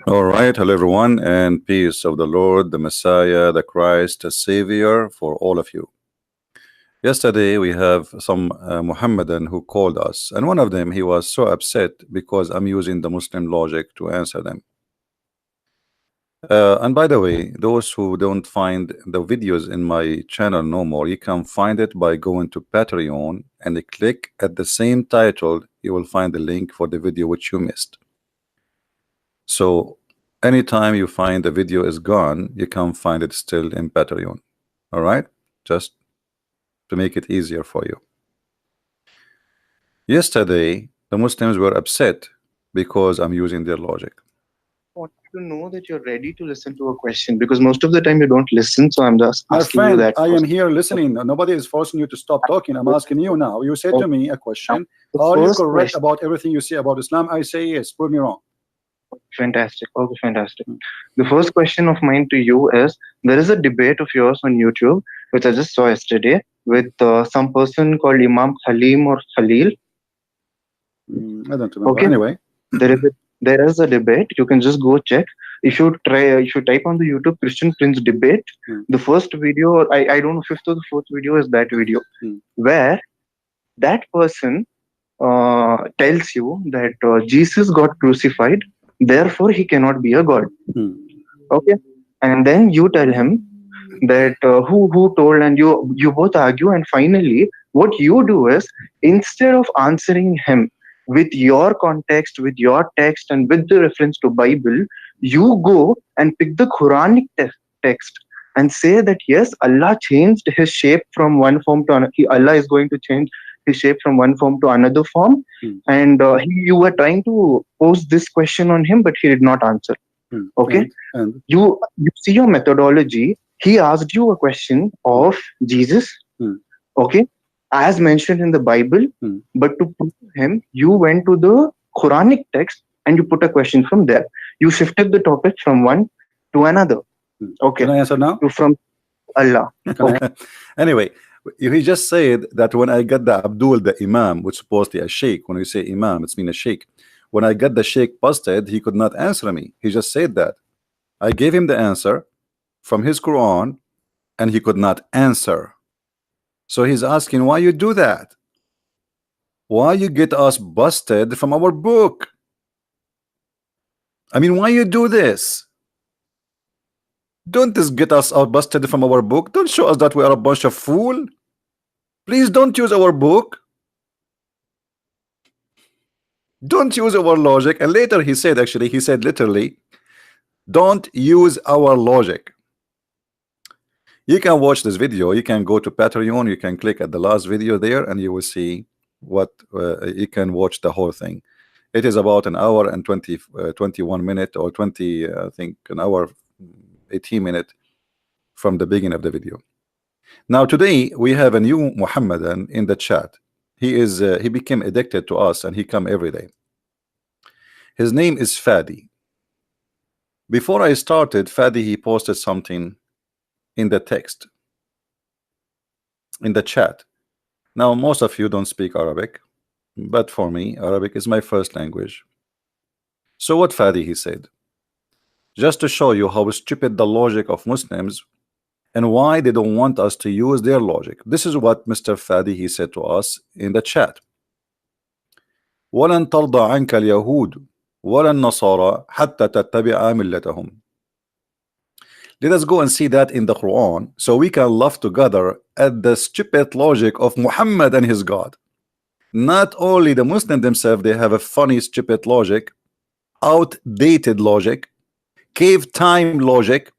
All right, hello everyone, and peace of the Lord, the Messiah, the Christ, the Savior for all of you. Yesterday we have some Muhammadan who called us, and one of them he was so upset because I'm using the Muslim logic to answer them. And by the way, those who don't find the videos in my channel no more, you can find it by going to Patreon and click at the same title. You will find the link for the video which you missed. So anytime you find the video is gone, you can find it still in Patreon. All right, just to make it easier for you. Yesterday the Muslims were upset because I'm using their logic. I want to know that you're ready to listen to a question, because most of the time you don't listen, so I'm just My asking you friend, that I am first. here listening. Nobody is forcing you to stop talking. I'm asking you now. You said to me a question. The Are you first correct question. about everything you say about Islam? I say yes. Prove me wrong. Fantastic. Okay, fantastic. The first question of mine to you is, there is a debate of yours on YouTube, which I just saw yesterday, with some person called Imam Halim or Khalil. I don't remember. Okay. Anyway, There is a debate. You can just go check. If you type on the YouTube Christian Prince debate, the first video, I don't know, fifth or the fourth video is that video, where that person tells you that Jesus got crucified, therefore he cannot be a god. Okay, and then you tell him that who told, and you both argue, and finally what you do is, instead of answering him with your context, with your text, and with the reference to Bible, you go and pick the Quranic text and say that yes, Allah changed his shape from one form to another. Allah is going to change his shape from one form to another form, and you were trying to pose this question on him, but he did not answer. Okay, and you see your methodology. He asked you a question of Jesus, okay, as mentioned in the Bible, but to prove him, you went to the Quranic text and you put a question from there. You shifted the topic from one to another. Okay, can I answer now? from Allah. Okay. Anyway, he just said that when I got the Abdul, the Imam, which is supposedly a sheikh, when you say Imam, it's mean a sheikh. When I got the sheikh busted, he could not answer me. He just said that. I gave him the answer from his Quran, and he could not answer. So he's asking, why you do that? Why you get us busted from our book? I mean, why you do this? Don't just get us out busted from our book. Don't show us that we are a bunch of fool. Please don't use our book. Don't use our logic. And later he said, actually, he said literally, don't use our logic. You can watch this video. You can go to Patreon. You can click at the last video there, and you will see what you can watch the whole thing. It is about an hour and 21 minute, or 20, I think an hour 18 minute from the beginning of the video. Now today we have a new Muhammadan in the chat. He became addicted to us, and he come every day. His name is Fadi. Before I started, Fadi, he posted something in the text, in the chat. Now most of you don't speak Arabic, but for me Arabic is my first language. So what Fadi he said, just to show you how stupid the logic of Muslims and why they don't want us to use their logic. This is what Mr. Fadi he said to us in the chat. وَلَن تَرْضَى عَنْكَ الْيَهُودُ وَلَا النَّصَارَى حَتَّى تَتَّبِعَ مِلَّتَهُمْ. Let us go and see that in the Quran, so we can laugh together at the stupid logic of Muhammad and his God. Not only the Muslims themselves, they have a funny stupid logic, outdated logic, cave time logic,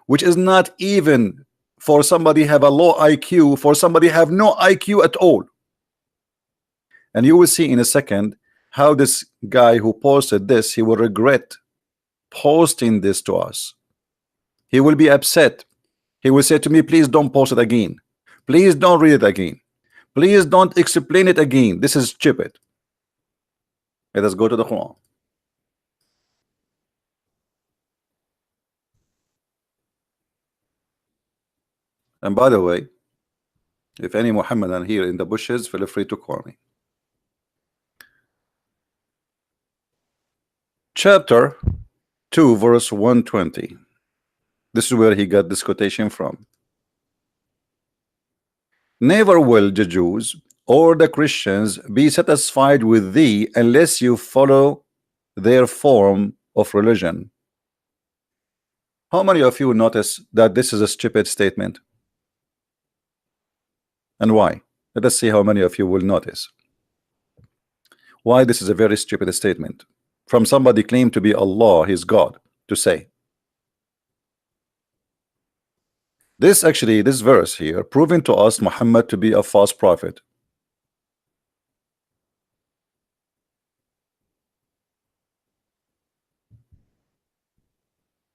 which is not even for somebody have a low IQ, for somebody have no IQ at all. And you will see in a second how this guy who posted this, he will regret posting this to us. He will be upset. He will say to me, please don't post it again. Please don't read it again. Please don't explain it again. This is stupid. Let us go to the Quran. And by the way, if any Muhammadan here in the bushes, feel free to call me. Chapter 2 verse 120. This is where he got this quotation from. Never will the Jews or the Christians be satisfied with thee unless you follow their form of religion. How many of you notice that this is a stupid statement? And why? Let us see how many of you will notice why this is a very stupid statement from somebody claimed to be Allah, his God, to say. This verse here proving to us Muhammad to be a false prophet.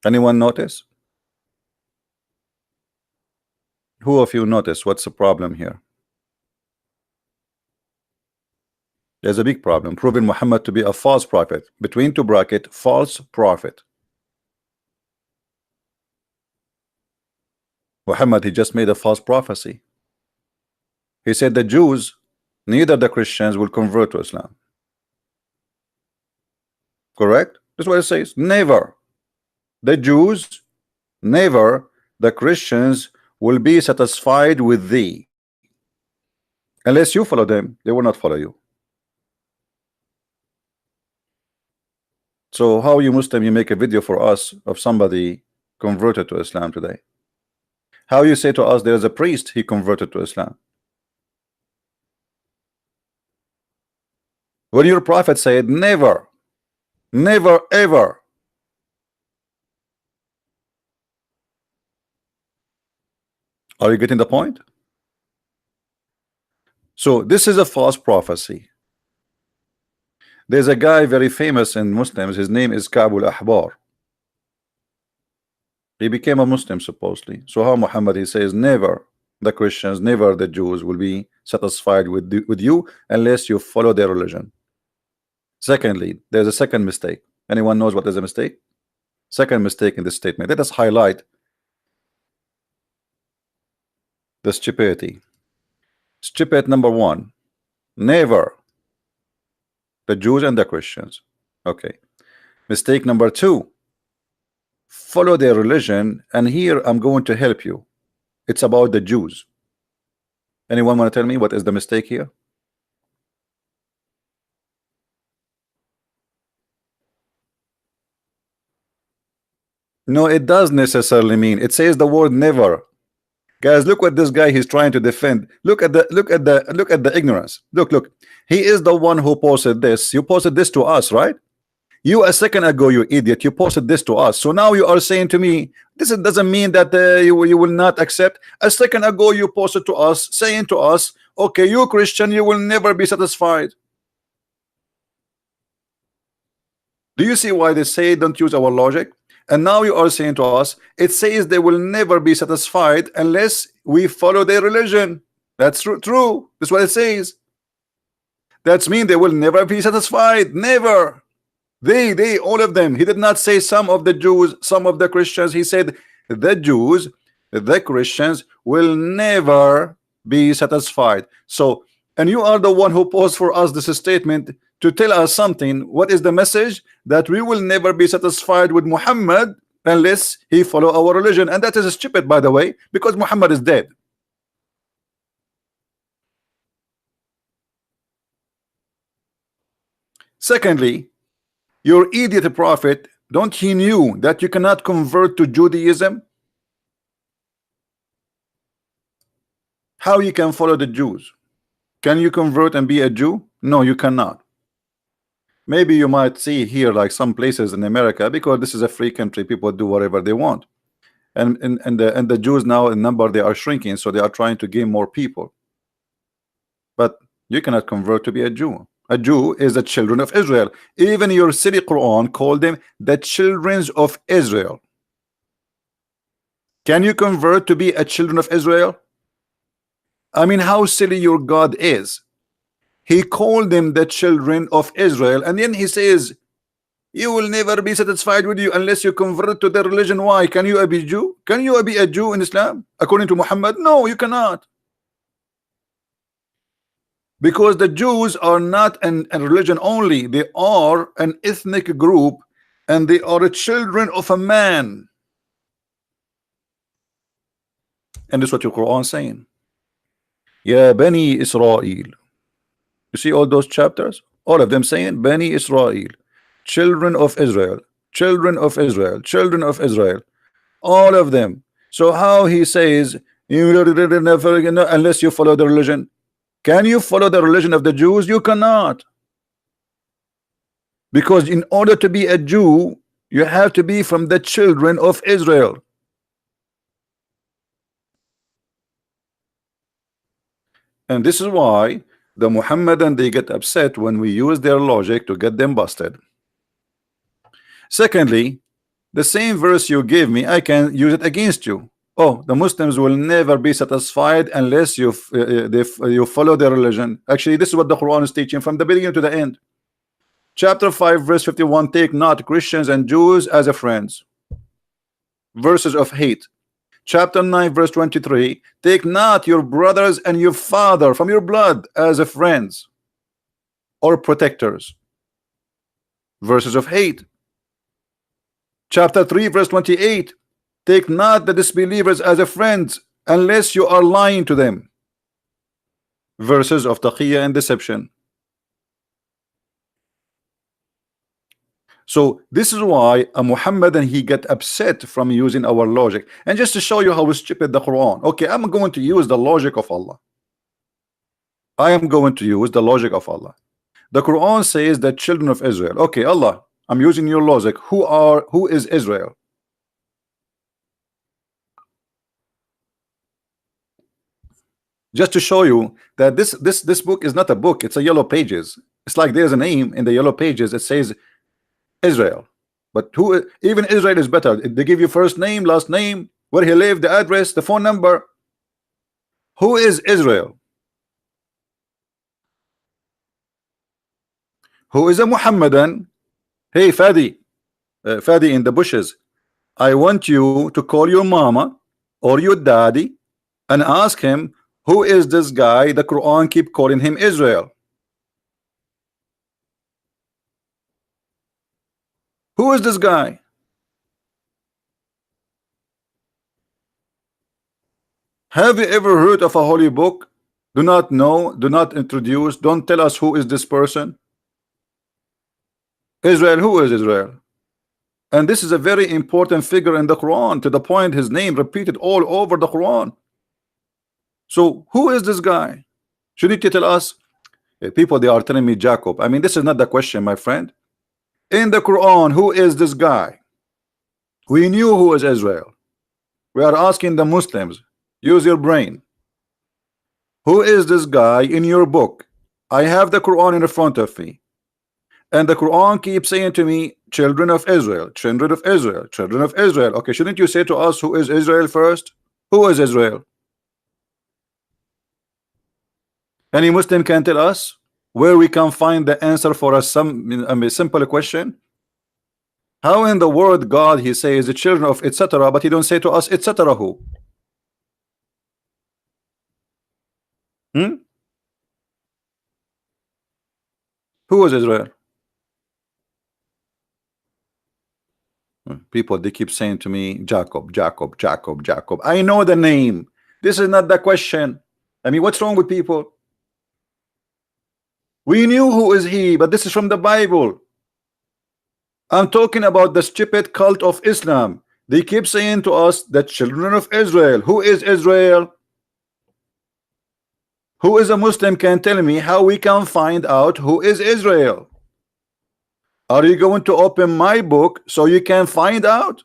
Anyone notice? Who of you notice what's the problem here? There's a big problem, proving Muhammad to be a false prophet. Between two bracket, false prophet. Muhammad, he just made a false prophecy. He said the Jews, neither the Christians will convert to Islam. Correct? That's what it says. Never. The Jews, never the Christians will be satisfied with thee. Unless you follow them, they will not follow you. So how you Muslim, you make a video for us of somebody converted to Islam today? How you say to us there's a priest, he converted to Islam? When your prophet said never, never ever. Are you getting the point? So this is a false prophecy. There's a guy very famous in Muslims, his name is Ka'b al-Ahbar. He became a Muslim supposedly. So how Muhammad, he says never the Christians, never the Jews will be satisfied with you unless you follow their religion. Secondly, there's a second mistake. Anyone knows what is a mistake? Second mistake in this statement. Let us highlight the stupidity. Stupid number one, never the Jews and the Christians. Okay. Mistake number two, follow their religion, and here I'm going to help you. It's about the Jews. Anyone want to tell me what is the mistake here? No, it does necessarily mean. It says the word never. Guys, look what this guy he's trying to defend. Look at the ignorance. Look. He is the one who posted this. You posted this to us, right? You a second ago, you idiot, you posted this to us. So now you are saying to me, this doesn't mean that you will not accept. A second ago, you posted to us, saying to us, okay, you Christian, you will never be satisfied. Do you see why they say don't use our logic? And now you are saying to us, it says they will never be satisfied unless we follow their religion. That's true. That's what it says. That's mean they will never be satisfied. Never. They, all of them. He did not say some of the Jews, some of the Christians. He said the Jews, the Christians will never be satisfied. So, and you are the one who posed for us this statement to tell us something. What is the message? That we will never be satisfied with Muhammad unless he follow our religion. And that is stupid, by the way, because Muhammad is dead. Secondly, your idiot prophet, don't he knew that you cannot convert to Judaism? How you can follow the Jews? Can you convert and be a Jew? No, you cannot. Maybe you might see here like some places in America, because this is a free country, people do whatever they want. And the Jews now in number, they are shrinking, so they are trying to gain more people. But you cannot convert to be a Jew. A Jew is the children of Israel. Even your silly Quran called them the children of Israel. Can you convert to be a children of Israel? I mean, how silly your God is. He called them the children of Israel, and then he says, you will never be satisfied with you unless you convert to their religion. Why? Can you be a Jew? Can you be a Jew in Islam according to Muhammad? No, you cannot. Because the Jews are not a religion only, they are an ethnic group, and they are the children of a man. And this is what your Quran is saying. Ya Bani Israel. You see all those chapters? All of them saying Bani Israel, children of Israel, children of Israel, children of Israel. All of them. So how he says, unless you follow the religion. Can you follow the religion of the Jews? You cannot. Because in order to be a Jew, you have to be from the children of Israel. And this is why the Muhammadan, they get upset when we use their logic to get them busted. Secondly, the same verse you gave me, I can use it against you. Oh, the Muslims will never be satisfied unless you follow their religion. Actually, this is what the Quran is teaching from the beginning to the end. Chapter 5 verse 51, take not Christians and Jews as a friends. Verses of hate. Chapter 9 verse 23, take not your brothers and your father from your blood as a friends or protectors. Verses of hate. Chapter 3 verse 28, take not the disbelievers as a friends unless you are lying to them. Verses of taqiyya and deception. So this is why a Muhammadan, he get upset from using our logic. And just to show you how stupid the Quran, okay, I'm going to use the logic of Allah. I am going to use the logic of Allah. The Quran says that children of Israel. Okay, Allah, I'm using your logic. Who is Israel? Just to show you that this book is not a book, it's a yellow pages. It's like there's a name in the yellow pages. It says Israel, but who? Even Israel is better. They give you first name, last name, where he lived, the address, the phone number. Who is Israel? Who is a Muhammadan? Hey Fadi, Fadi in the bushes, I want you to call your mama or your daddy and ask him, who is this guy the Quran keep calling him Israel? Who is this guy? Have you ever heard of a holy book? Do not know, do not introduce, don't tell us who is this person. Israel, who is Israel? And this is a very important figure in the Quran, to the point his name repeated all over the Quran. So who is this guy? Shouldn't you tell us? People, they are telling me Jacob. I mean, this is not the question, my friend. In the Quran, who is this guy? We knew who is Israel. We are asking the Muslims, use your brain. Who is this guy in your book? I have the Quran in front of me, and the Quran keeps saying to me, children of Israel, children of Israel, children of Israel. Okay, shouldn't you say to us, who is Israel first? Who is Israel? Any Muslim can tell us where we can find the answer for a simple question. How in the word God he says the children of etc., but he don't say to us etc. who? Who is Israel? People, they keep saying to me Jacob, Jacob, Jacob, Jacob. I know the name. This is not the question. I mean, what's wrong with people? We knew who is he, but this is from the Bible. I'm talking about the stupid cult of Islam. They keep saying to us the children of Israel. Who is Israel? Who is a Muslim can tell me how we can find out who is Israel? Are you going to open my book so you can find out?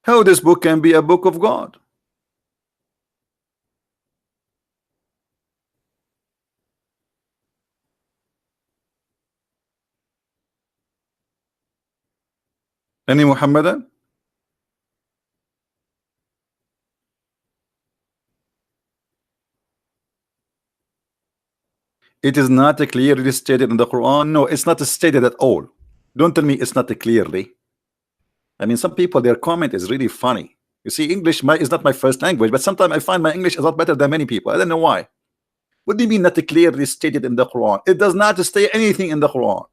How this book can be a book of God? Any Muhammadan? It is not clearly stated in the Quran. No, it's not stated at all. Don't tell me it's not clearly. I mean, some people, their comment is really funny. You see, English is not my first language, but sometimes I find my English is a lot better than many people. I don't know why. What do you mean not clearly stated in the Quran? It does not state anything in the Quran.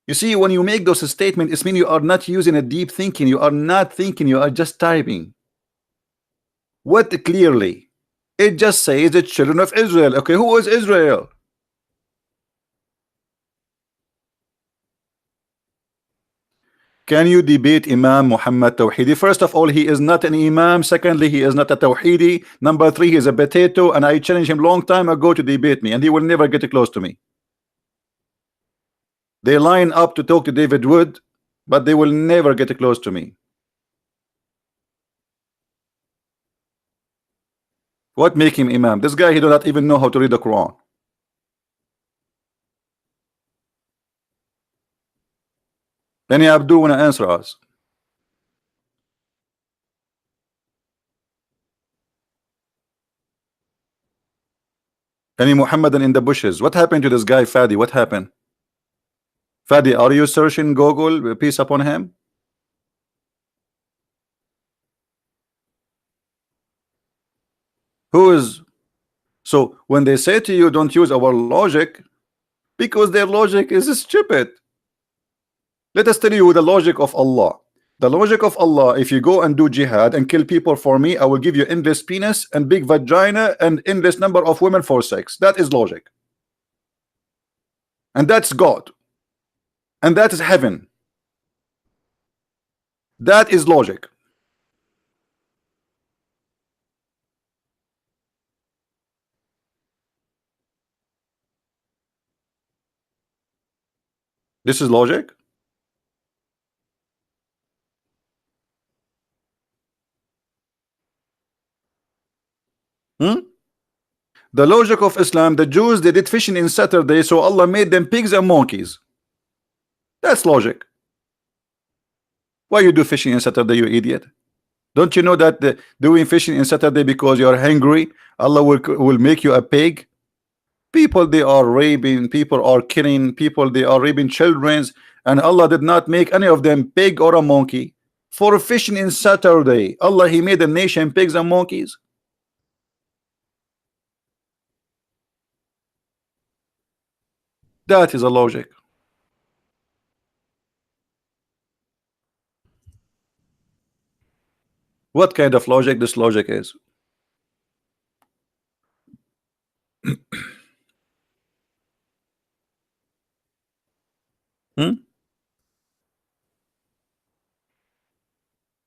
You see, when you make those statements, it means you are not using a deep thinking. You are not thinking. You are just typing. What clearly? It just says the children of Israel. Okay, who is Israel? Can you debate Imam Muhammad Tawhidi? First of all, he is not an Imam. Secondly, he is not a Tawhidi. Number three, he is a potato. And I challenged him long time ago to debate me, and he will never get close to me. They line up to talk to David Wood, but they will never get close to me. What make him Imam? This guy, he does not even know how to read the Quran. Any Abdul want to answer us? Any Muhammadan in the bushes? What happened to this guy Fadi? What happened? Fadi, are you searching Google? Peace upon him. Who is? So when they say to you, don't use our logic, because their logic is stupid. Let us tell you the logic of Allah. The logic of Allah, if you go and do jihad and kill people for me, I will give you endless penis and big vagina and endless number of women for sex. That is logic. And that's God. And that is heaven. That is logic. This is logic. The logic of Islam, the Jews, they did fishing in Saturday, so Allah made them pigs and monkeys. That's logic. Why you do fishing in Saturday, you idiot? Don't you know that doing fishing in Saturday because you are hungry, Allah will make you a pig? People, they are raping, people are killing, people, they are raping children, and Allah did not make any of them pig or a monkey. For fishing in Saturday, Allah, he made a nation pigs and monkeys. That is a logic. What kind of logic this logic is?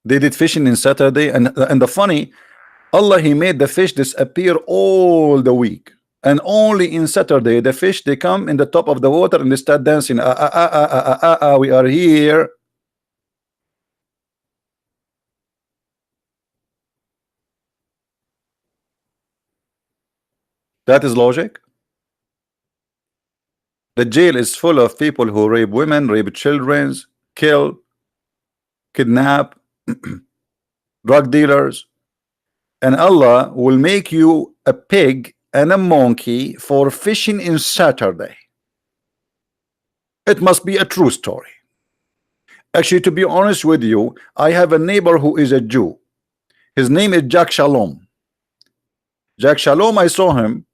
They did fishing in Saturday, and the funny, Allah, he made the fish disappear all the week, and only in Saturday the fish, they come in the top of the water and they start dancing. We are here. That is logic. The jail is full of people who rape women, rape children, kill, kidnap, drug dealers, and Allah will make you a pig and a monkey for fishing in Saturday. It must be a true story. Actually, to be honest with you, I have a neighbor who is a Jew. His name is Jack Shalom. Jack Shalom, I saw him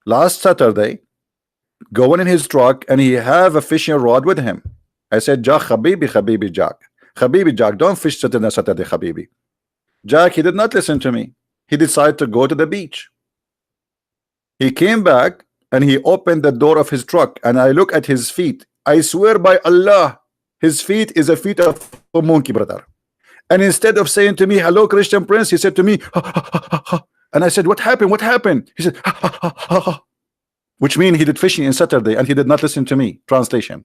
last Saturday going in his truck, and he have a fishing rod with him. I said, Jack, Habibi Jack. Habibi Jack, don't fish Saturday, Habibi. Jack, he did not listen to me. He decided to go to the beach. He came back and he opened the door of his truck, and I look at his feet. I swear by Allah, his feet is a feet of a monkey, brother. And instead of saying to me, hello, Christian Prince, he said to me, ha, ha, ha, ha. And I said, what happened? What happened? He said, ha, ha, ha, ha, ha. Which means he did fishing in Saturday and he did not listen to me. Translation.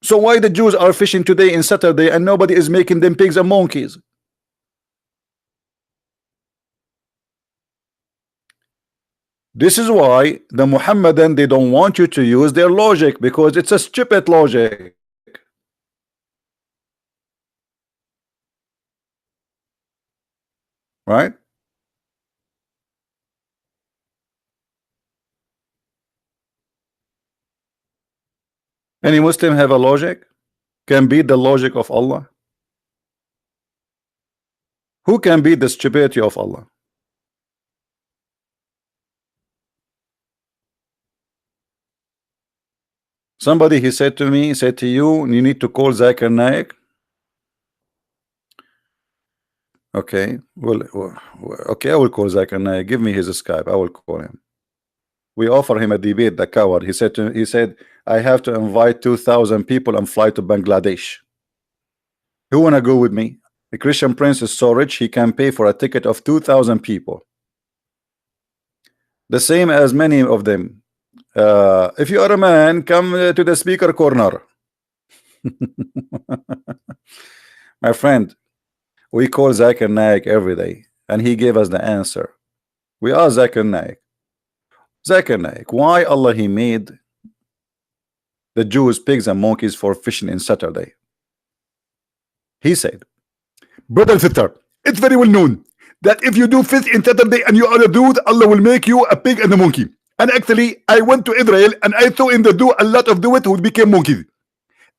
So why the Jews are fishing today in Saturday and nobody is making them pigs and monkeys? This is why the Muhammadan, they don't want you to use their logic, because it's a stupid logic. Right? Any Muslim have a logic? Can beat the logic of Allah? Who can beat the stupidity of Allah? Somebody, he said to me, said to you, you need to call Zakir Naik. Okay, well, okay, I will call Zakir Naik. Give me his Skype. I will call him. We offer him a debate, the coward. He said, I have to invite 2,000 people and fly to Bangladesh. Who wanna go with me? The Christian prince is so rich he can pay for a ticket of 2,000 people. The same as many of them. If you are a man, come to the speaker corner. My friend, we call Zakir Naik every day, and he gave us the answer. We are Zakir Naik. Zakir Naik, why Allah he made the Jews pigs and monkeys for fishing in Saturday? He said, Brother Fitter, it's very well known that if you do fish in Saturday and you are a dude, Allah will make you a pig and a monkey. And actually, I went to Israel and I saw in the do a lot of dudes who became monkeys.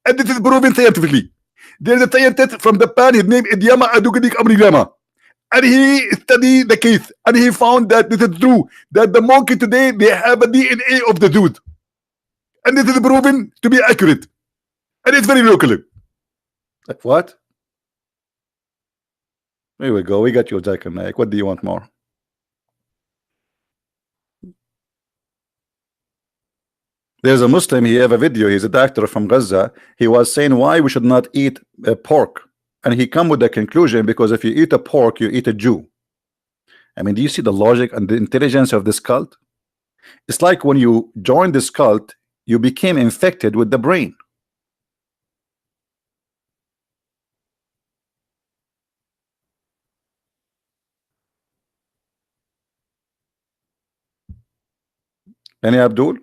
And this is proven scientifically. There is a scientist from Japan, his name is Yama Adugadik Amriyama. And he studied the case and he found that this is true, that the monkey today, they have a DNA of the dude. And this is proven to be accurate. And it's very local. Like what? Here we go. We got you, Zakir Naik. What do you want more? There's a Muslim, he have a video, he's a doctor from Gaza. He was saying why we should not eat pork. And he come with the conclusion, because if you eat a pork, you eat a Jew. I mean, do you see the logic and the intelligence of this cult? It's like when you join this cult, you became infected with the brain. Any Abdul?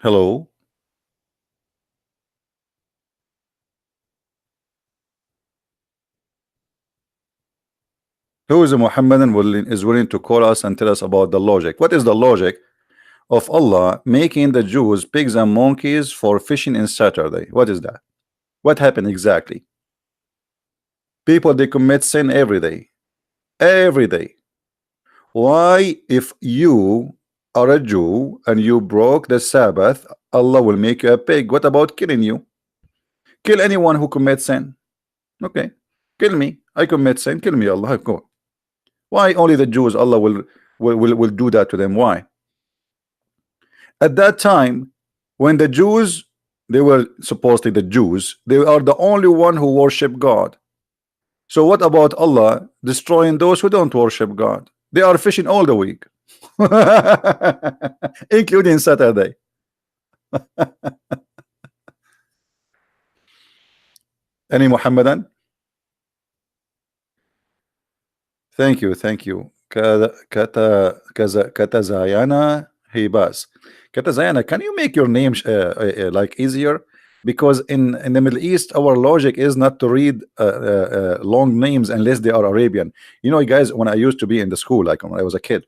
Hello? Who is a Muhammadan is willing to call us and tell us about the logic? What is the logic of Allah making the Jews pigs and monkeys for fishing in Saturday? What is that? What happened exactly? People, they commit sin every day. Every day. Why, if you are a Jew and you broke the Sabbath, Allah will make you a pig? What about killing you? Kill anyone who commits sin. Okay, kill me. I commit sin. Kill me, Allah. Go. Why only the Jews? Allah will do that to them. Why? At that time, when the Jews, they were supposedly the Jews, they are the only one who worship God. So what about Allah destroying those who don't worship God? They are fishing all the week, including Saturday. Any Muhammadan? Thank you, thank you. Katazayana Hibas. Katazayana, can you make your name like easier? Because in the Middle East, our logic is not to read long names unless they are Arabian. You know, guys, when I used to be in the school, like when I was a kid,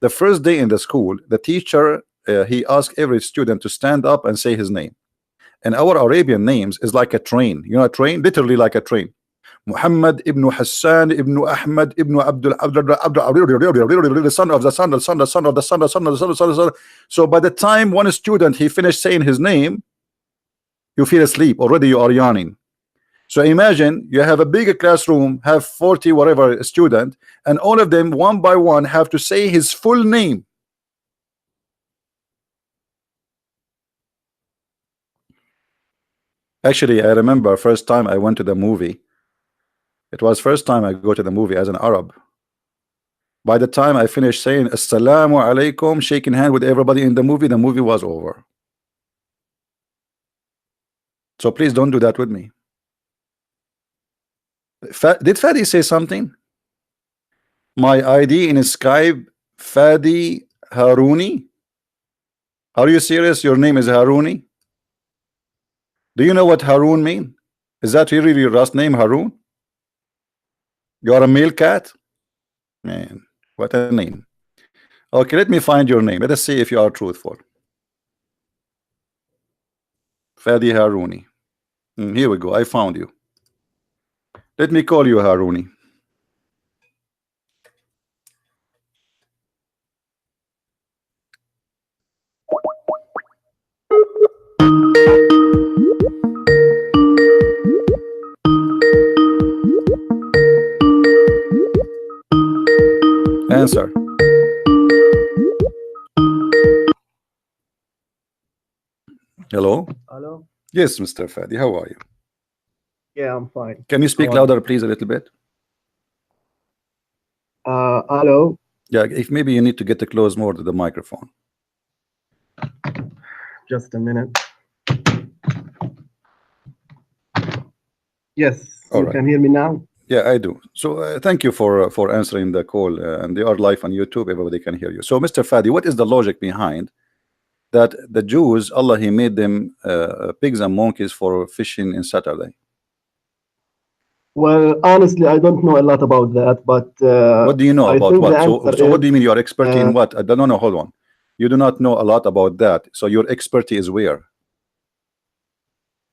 the first day in the school, the teacher, he asked every student to stand up and say his name. And our Arabian names is like a train. You know, a train, literally like a train. Muhammad ibn Hassan ibn Ahmad ibn Abdul the son of the son, the son, the son of the son, the son of the son, the son, the son. So by the time one student he finished saying his name, you feel asleep already. You are yawning. So imagine you have a bigger classroom, have 40 whatever student, and all of them one by one have to say his full name. Actually, I remember first time I went to the movie. It was first time I go to the movie as an Arab. By the time I finished saying Assalamu alaikum, shaking hand with everybody in the movie was over. So please don't do that with me. Did Fadi say something? My ID in Skype, Fadi Haruni. Are you serious? Your name is Haruni? Do you know what Harun mean? Is that really your last name, Harun? You are a male cat? Man, what a name. Okay, let me find your name. Let us see if you are truthful. Fadi Haruni. Here we go. I found you. Let me call you Haruni. Answer. Hello. Hello. Yes, Mr. Fadi. How are you? Yeah, I'm fine. Can you speak How are louder, please, a little bit? Hello. Yeah, if maybe you need to get close more to the microphone. Just a minute. Yes, All you right. can hear me now. Yeah, I do. So thank you for answering the call, and they are live on YouTube. Everybody can hear you. So, Mr. Fadi, what is the logic behind that the Jews, Allah, He made them pigs and monkeys for fishing in Saturday? Well, honestly, I don't know a lot about that, but What do you know I about think the what? So answer what is do you mean you are expert in uh, what? No, hold on. You do not know a lot about that. So your expertise is where?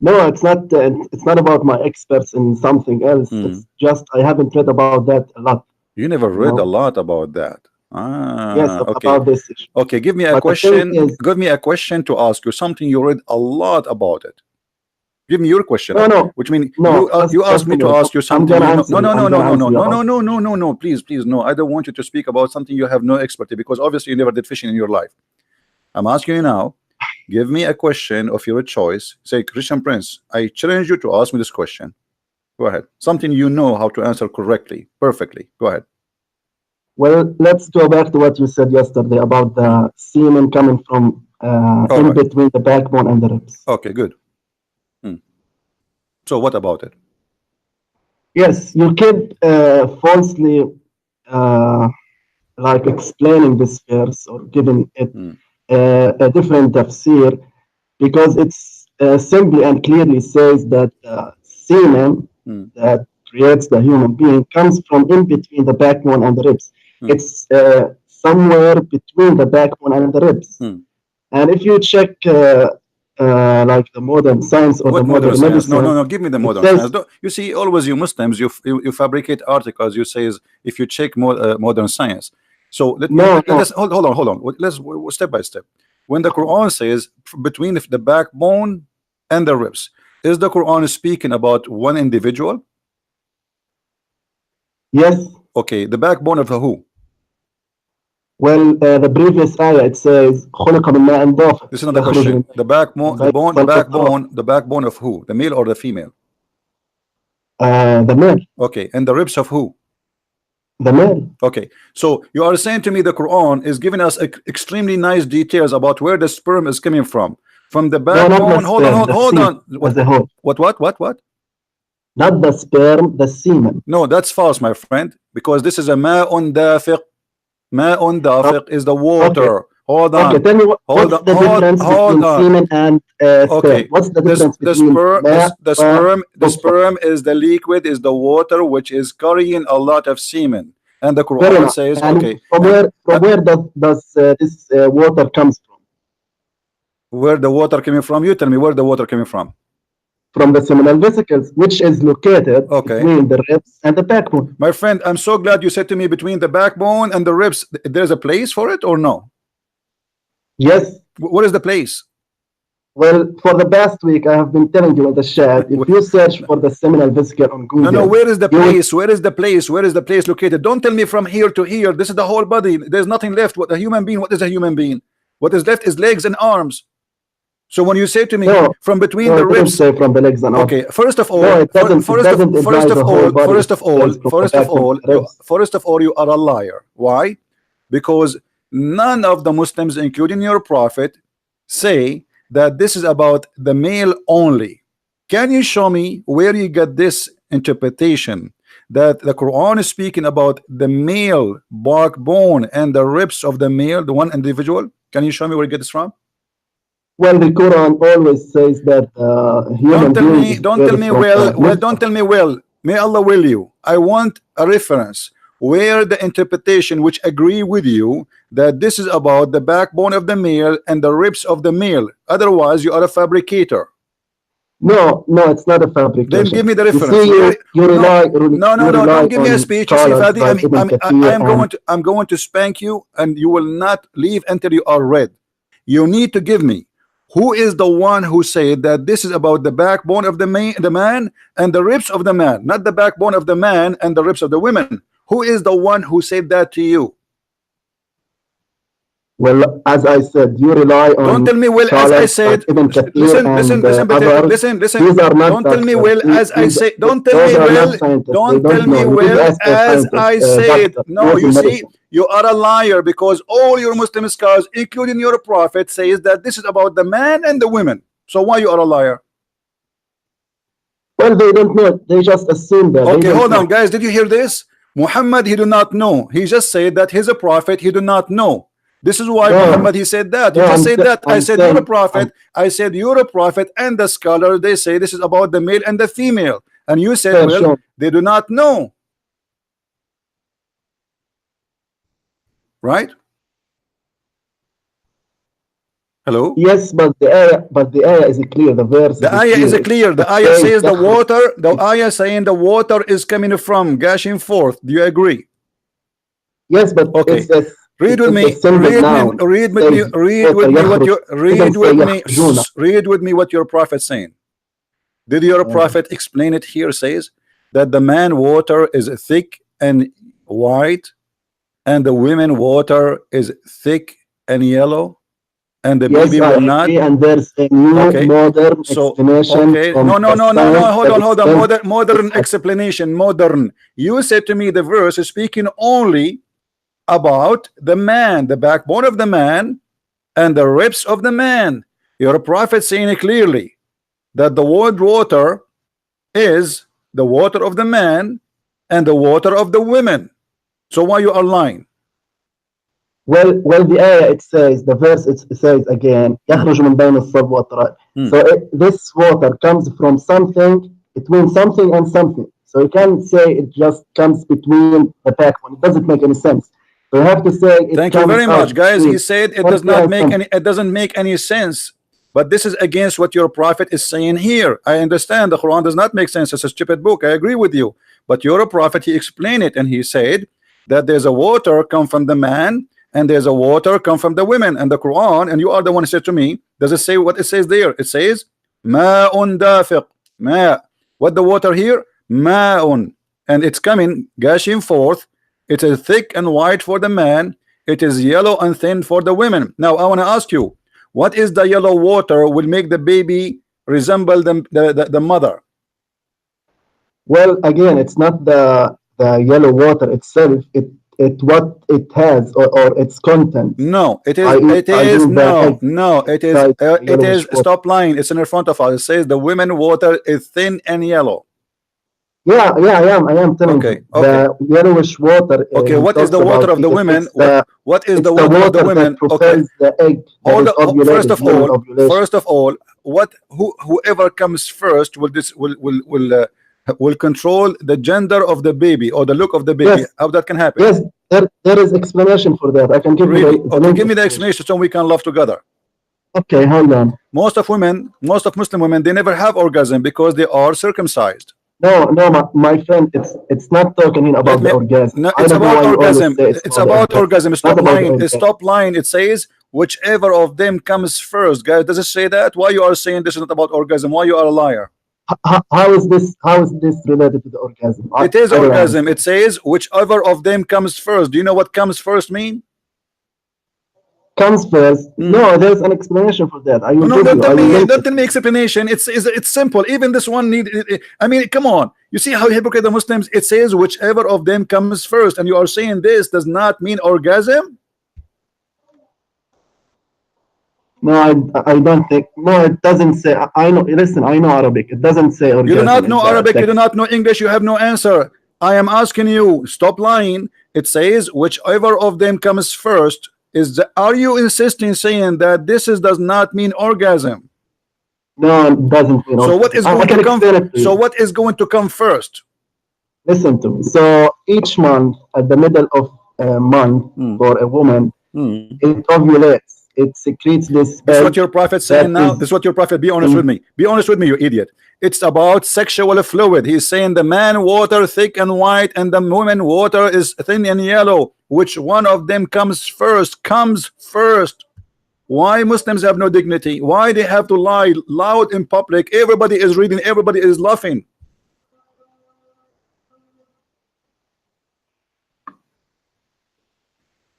no, it's not about my experts in something else. It's just I haven't read about that a lot. You never You read a know? lot about that. Yes, Okay. about this issue. Okay, give me a But the thing question. is, Give me a question to ask you, something you read a lot about it. Give me your question, no, which means no, you ask just a me to minute. ask you I'm something gonna you know. answer you. No, please, no. I don't want you to speak about something you have no expertise, because obviously you never did fishing in your life. I'm asking you now. Give me a question of your choice. Say, Christian Prince, I challenge you to ask me this question. Go ahead. Something you know how to answer correctly, perfectly. Go ahead. Well, let's go back to what you said yesterday about the semen coming from in between the backbone and the ribs. Okay, good. So what about it? Yes, you keep falsely like explaining this verse or giving it a different tafsir, because it's simply and clearly says that semen that creates the human being comes from in between the backbone and the ribs. It's somewhere between the backbone and the ribs. And if you check like the modern science or what the modern science? medicine, No. Give me the modern science. You see, always you Muslims, you fabricate articles. You say if you check modern science. So let us hold on. Let's step by step. When the Quran says between the backbone and the ribs, is the Quran speaking about one individual? Yes. Okay, the backbone of who? Well, the previous ayah it says خلق من ماء دافق. This is another question. The backbone of who? The male or the female? The male. Okay, and the ribs of who? The male. Okay, so you are saying to me the Quran is giving us extremely nice details about where the sperm is coming from the backbone. No, hold on. What? Not the sperm, the semen. No, that's false, my friend, because this is a ma'un dafiq. Ma'un dafiq is the water. Okay. Hold on. Okay, tell me what's the difference between semen and sperm? Okay. What's the difference between the sperm is the liquid, is the water which is carrying a lot of semen, and the Quran says, and okay. From where does this water comes from? Where the water coming from? You tell me where the water coming from. From the seminal vesicles, which is located between the ribs and the backbone. My friend, I'm so glad you said to me between the backbone and the ribs. There's a place for it or no? Yes. What is the place? Well, for the past week, I have been telling you in the chat, if you search for the seminal vesicle on Google. No, where is the place? Where is the place? Where is the place located? Don't tell me from here to here. This is the whole body. There's nothing left. What a human being? What is a human being? What is left is legs and arms. So when you say to me from between the ribs, say from the legs and arms. Okay, first of all, you are a liar. Why? Because none of the Muslims, including your prophet, say that this is about the male only. Can you show me where you get this interpretation that the Quran is speaking about the male backbone and the ribs of the male, the one individual? Can you show me where you get this from? Well, the Quran always says that human beings. Don't tell me well. May Allah will you. I want a reference where the interpretation which agree with you that this is about the backbone of the male and the ribs of the male. Otherwise, you are a fabricator. No, no, it's not a fabrication. Then give me the You reference. see, you rely, No, don't give me a speech. You see, scholars Fadi, like Ibn Kathir I'm going to spank you, and you will not leave until you are read. You need to give me who is the one who said that this is about the backbone of the man and the ribs of the man, not the backbone of the man and the ribs of the women. Who is the one who said that to you? Well, as I said, you rely on. Don't tell me, well, as I said. Listen, listen. These are not Don't tell me, well, as I say. Don't tell those me, are well. not scientists. Don't They tell don't me, know. You well, ask a as scientist, I said. doctor, No, knows you in see, medicine. you are a liar, because all your Muslim scholars, including your prophet, says that this is about the man and the women. So why you are a liar? Well, they don't know. They just assume that. Okay, hold on, guys. Did you hear this? Muhammad, he do not know. He just said that he's a prophet. He do not know. This is why Muhammad, he said that. You just said that. I said you're a prophet. I said you're a prophet, and the scholar, they say this is about the male and the female. And you said, well, they do not know. Right? Hello? Yes, but the ayah is clear. The verse. The ayah is clear. The ayah says the water. The ayah saying the water is coming from, gushing forth. Do you agree? Yes, but okay. Read with me what your prophet saying. Did your prophet explain it here? Says that the man water is thick and white, and the women water is thick and yellow, and the baby will not. And there's a new modern explanation. No, hold on. Modern explanation. Modern. You said to me the verse is speaking only about the man, the backbone of the man and the ribs of the man. Your prophet saying it clearly that the word water is the water of the man and the water of the women. So why you are lying? Well, the ayah, it says, the verse, it says again, يخرج من بين الصلب والترائب. So this water comes from something, between something and something. So you can't say it just comes between the backbone. It doesn't make any sense. So you have to say it. Thank you very much, guys. He said it does not make any. It doesn't make any sense. But this is against what your prophet is saying here. I understand the Quran does not make sense. It's a stupid book. I agree with you. But your prophet, he explained it, and he said that there's a water come from the man and there's a water come from the women. And the Quran, and you are the one who said to me, does it say what it says there? It says ma'un dafiq. Ma. What the water here? Ma'un. And it's coming, gushing forth. It is thick and white for the man. It is yellow and thin for the women. Now I want to ask you, what is the yellow water will make the baby resemble the mother? Well, again, it's not the yellow water itself. It what it has or its content. No, it is. It is. Stop lying. It's in front of us. It says the women water is thin and yellow. Yeah, I am telling you. The yellowish water. Okay, what is the water of the women? What is the water of the women? Okay. The egg First of all, whoever comes first will control the gender of the baby or the look of the baby. Yes. How that can happen? Yes, there is explanation for that. I can give you. Okay, give me the explanation so we can love together. Okay, hold on. Most of Muslim women, they never have orgasm because they are circumcised. No, my friend, it's not talking about the orgasm. No, it's about orgasm. It's about orgasm. Stop lying. Stop lying. It says whichever of them comes first. Guys, does it say that? Why you are saying this is not about orgasm? Why you are a liar? How is this related to the orgasm? It is orgasm. It says whichever of them comes first. Do you know what comes first mean? Comes first. No, there's an explanation for that. Don't tell me explanation. It's simple. Even this one need. I mean, come on. You see how hypocrite the Muslims. It says whichever of them comes first, and you are saying this does not mean orgasm. No, I don't think. No, it doesn't say. I know. Listen, I know Arabic. It doesn't say orgasm. You do not know Arabic. You do not know English. You have no answer. I am asking you. Stop lying. It says whichever of them comes first. Are you insisting saying that this does not mean orgasm? No, it doesn't mean orgasm. So what is going to come? So what is going to come first? Listen to me. So each month, at the middle of a month for a woman, it ovulates. it secretes this. This is what your prophet saying now. Is, this is what your prophet. Be honest with me. Be honest with me, you idiot. It's about sexual fluid. He's saying the man water thick and white, and the woman water is thin and yellow. Which one of them comes first? Comes first. Why Muslims have no dignity? Why they have to lie loud in public? Everybody is reading. Everybody is laughing.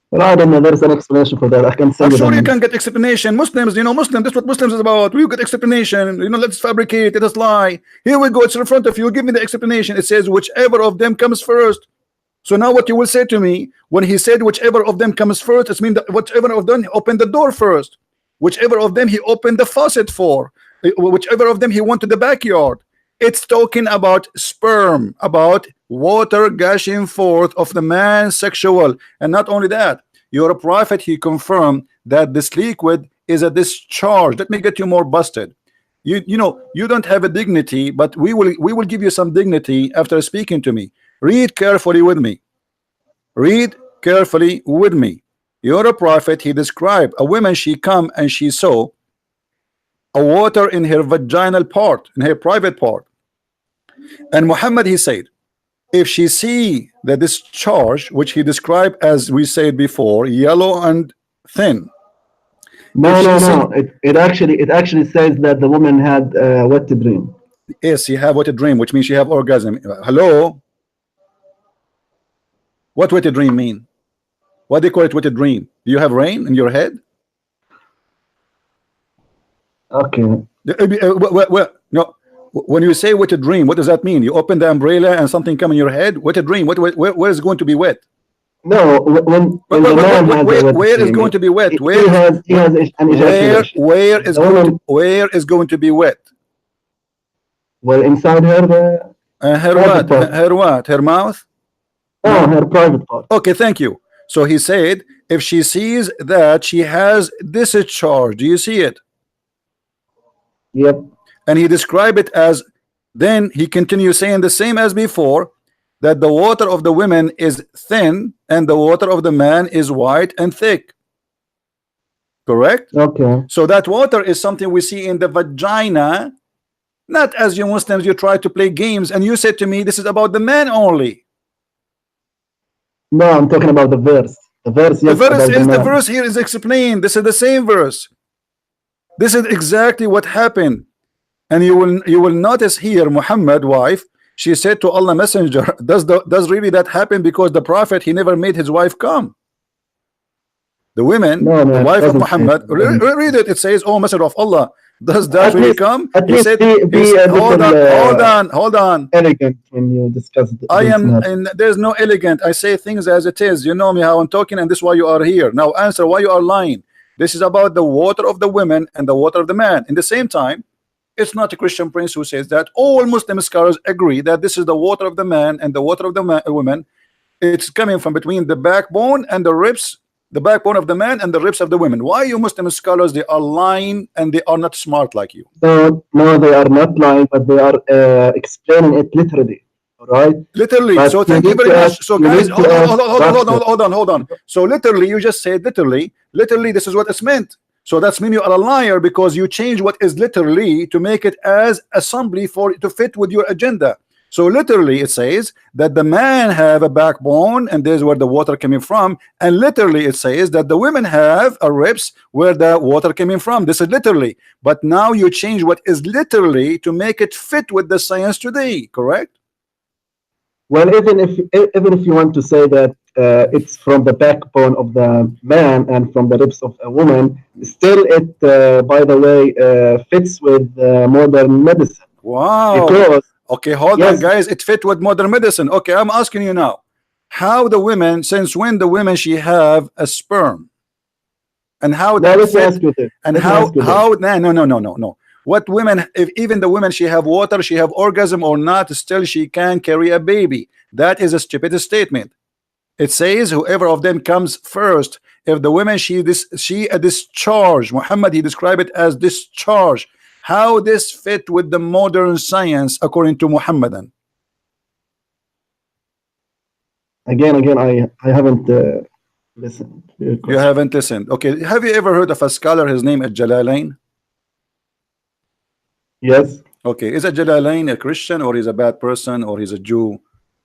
Well, I don't know. There's an explanation for that. I can send I'm you sure the you link. can get explanation. Muslims, you know, Muslim. That's what Muslims is about. We get explanation. You know, let's fabricate. Let us lie. Here we go. It's in front of you. Give me the explanation. It says whichever of them comes first. So now what you will say to me when he said whichever of them comes first, it means that whichever of them opened the door first. Whichever of them he opened the faucet for. Whichever of them he went to the backyard. It's talking about sperm, about water gushing forth of the man sexual. And not only that, your prophet, he confirmed that this liquid is a discharge. Let me get you more busted. You know, you don't have a dignity, but we will give you some dignity after speaking to me. Read carefully with me. Read carefully with me. Your prophet, he described a woman, she come and she saw a water in her vaginal part, in her private part. And Muhammad, he said, if she see the discharge, which he described as we said before, yellow and thin. No. It actually says that the woman had wet dream. Yes, she have wet dream, which means she have orgasm. Hello? What wet dream mean? What do you call it wet dream? Do you have rain in your head? Okay. No. When you say wet dream, what does that mean? You open the umbrella and something come in your head? Wet dream? Where is going to be wet? No, when the man has where is going to be wet? Where is going to be wet? Well, inside her. Her what? Her what? Her mouth? No, her private part. Okay, thank you. So he said, if she sees that she has discharge, do you see it? Yep. And he described it as, then he continues saying the same as before, that the water of the women is thin and the water of the man is white and thick. Correct? Okay. So that water is something we see in the vagina, not as you Muslims, you try to play games and you said to me, this is about the man only. No, I'm talking about the verse. The verse, yes, the verse here is explained. This is the same verse. This is exactly what happened. And you will notice here, Muhammad wife, she said to Allah Messenger, does really that happen? Because the prophet, he never made his wife come. The women, the wife of Muhammad, read it. It says, oh Messenger of Allah, does that really come? He said, hold on. Elegant when you discuss it. I am, and there's no elegant. I say things as it is. You know me how I'm talking, and this is why you are here. Now answer why you are lying. This is about the water of the women and the water of the man. In the same time, it's not a Christian prince who says that. All Muslim scholars agree that this is the water of the man and the water of the woman. It's coming from between the backbone and the ribs, the backbone of the man and the ribs of the women. Why you Muslim scholars, they are lying and they are not smart like you? No, they are not lying, but they are explaining it literally. All right? Literally. But so thank you very much. So guys, hold on. So literally, you just said literally, this is what it's meant. So that's mean you are a liar because you change what is literally to make it as assembly to fit with your agenda. So literally it says that the man have a backbone and there's where the water coming from, and literally it says that the women have a ribs where the water coming from. This is literally, but now you change what is literally to make it fit with the science today, correct? Well, even if you want to say that it's from the backbone of the man and from the ribs of a woman, still it, by the way, fits with modern medicine. Wow. Because, okay, hold on, guys. It fit with modern medicine. Okay, I'm asking you now, how the women, since when the women she have a sperm, and how that fit, and how no. What women, if even the women she have water, she have orgasm or not, still she can carry a baby. That is a stupid statement. It says whoever of them comes first. If the women she a discharge, Muhammad he described it as discharge. How this fit with the modern science according to Muhammadan? Again, I haven't listen. You haven't listened. Okay. Have you ever heard of a scholar? His name is Jalalain. Yes. Okay. Is a Jalalain a Christian, or he's a bad person, or he's a Jew?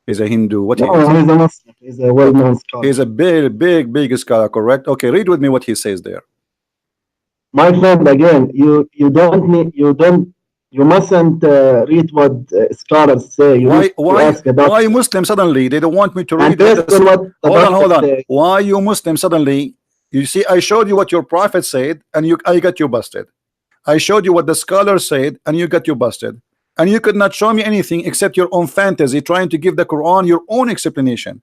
He's a Hindu? What No, he is? he's a Muslim. He's a well-known scholar. He's a big scholar, correct? Okay. Read with me what he says there. My friend, again, you mustn't read what scholars say. You need to ask a doctor. Why Muslim suddenly they don't want me to read And based on what the hold doctor on. say. Why you Muslim suddenly? You see, I showed you what your prophet said, and I got you busted. I showed you what the scholar said, and you got you busted. And you could not show me anything except your own fantasy, trying to give the Quran your own explanation.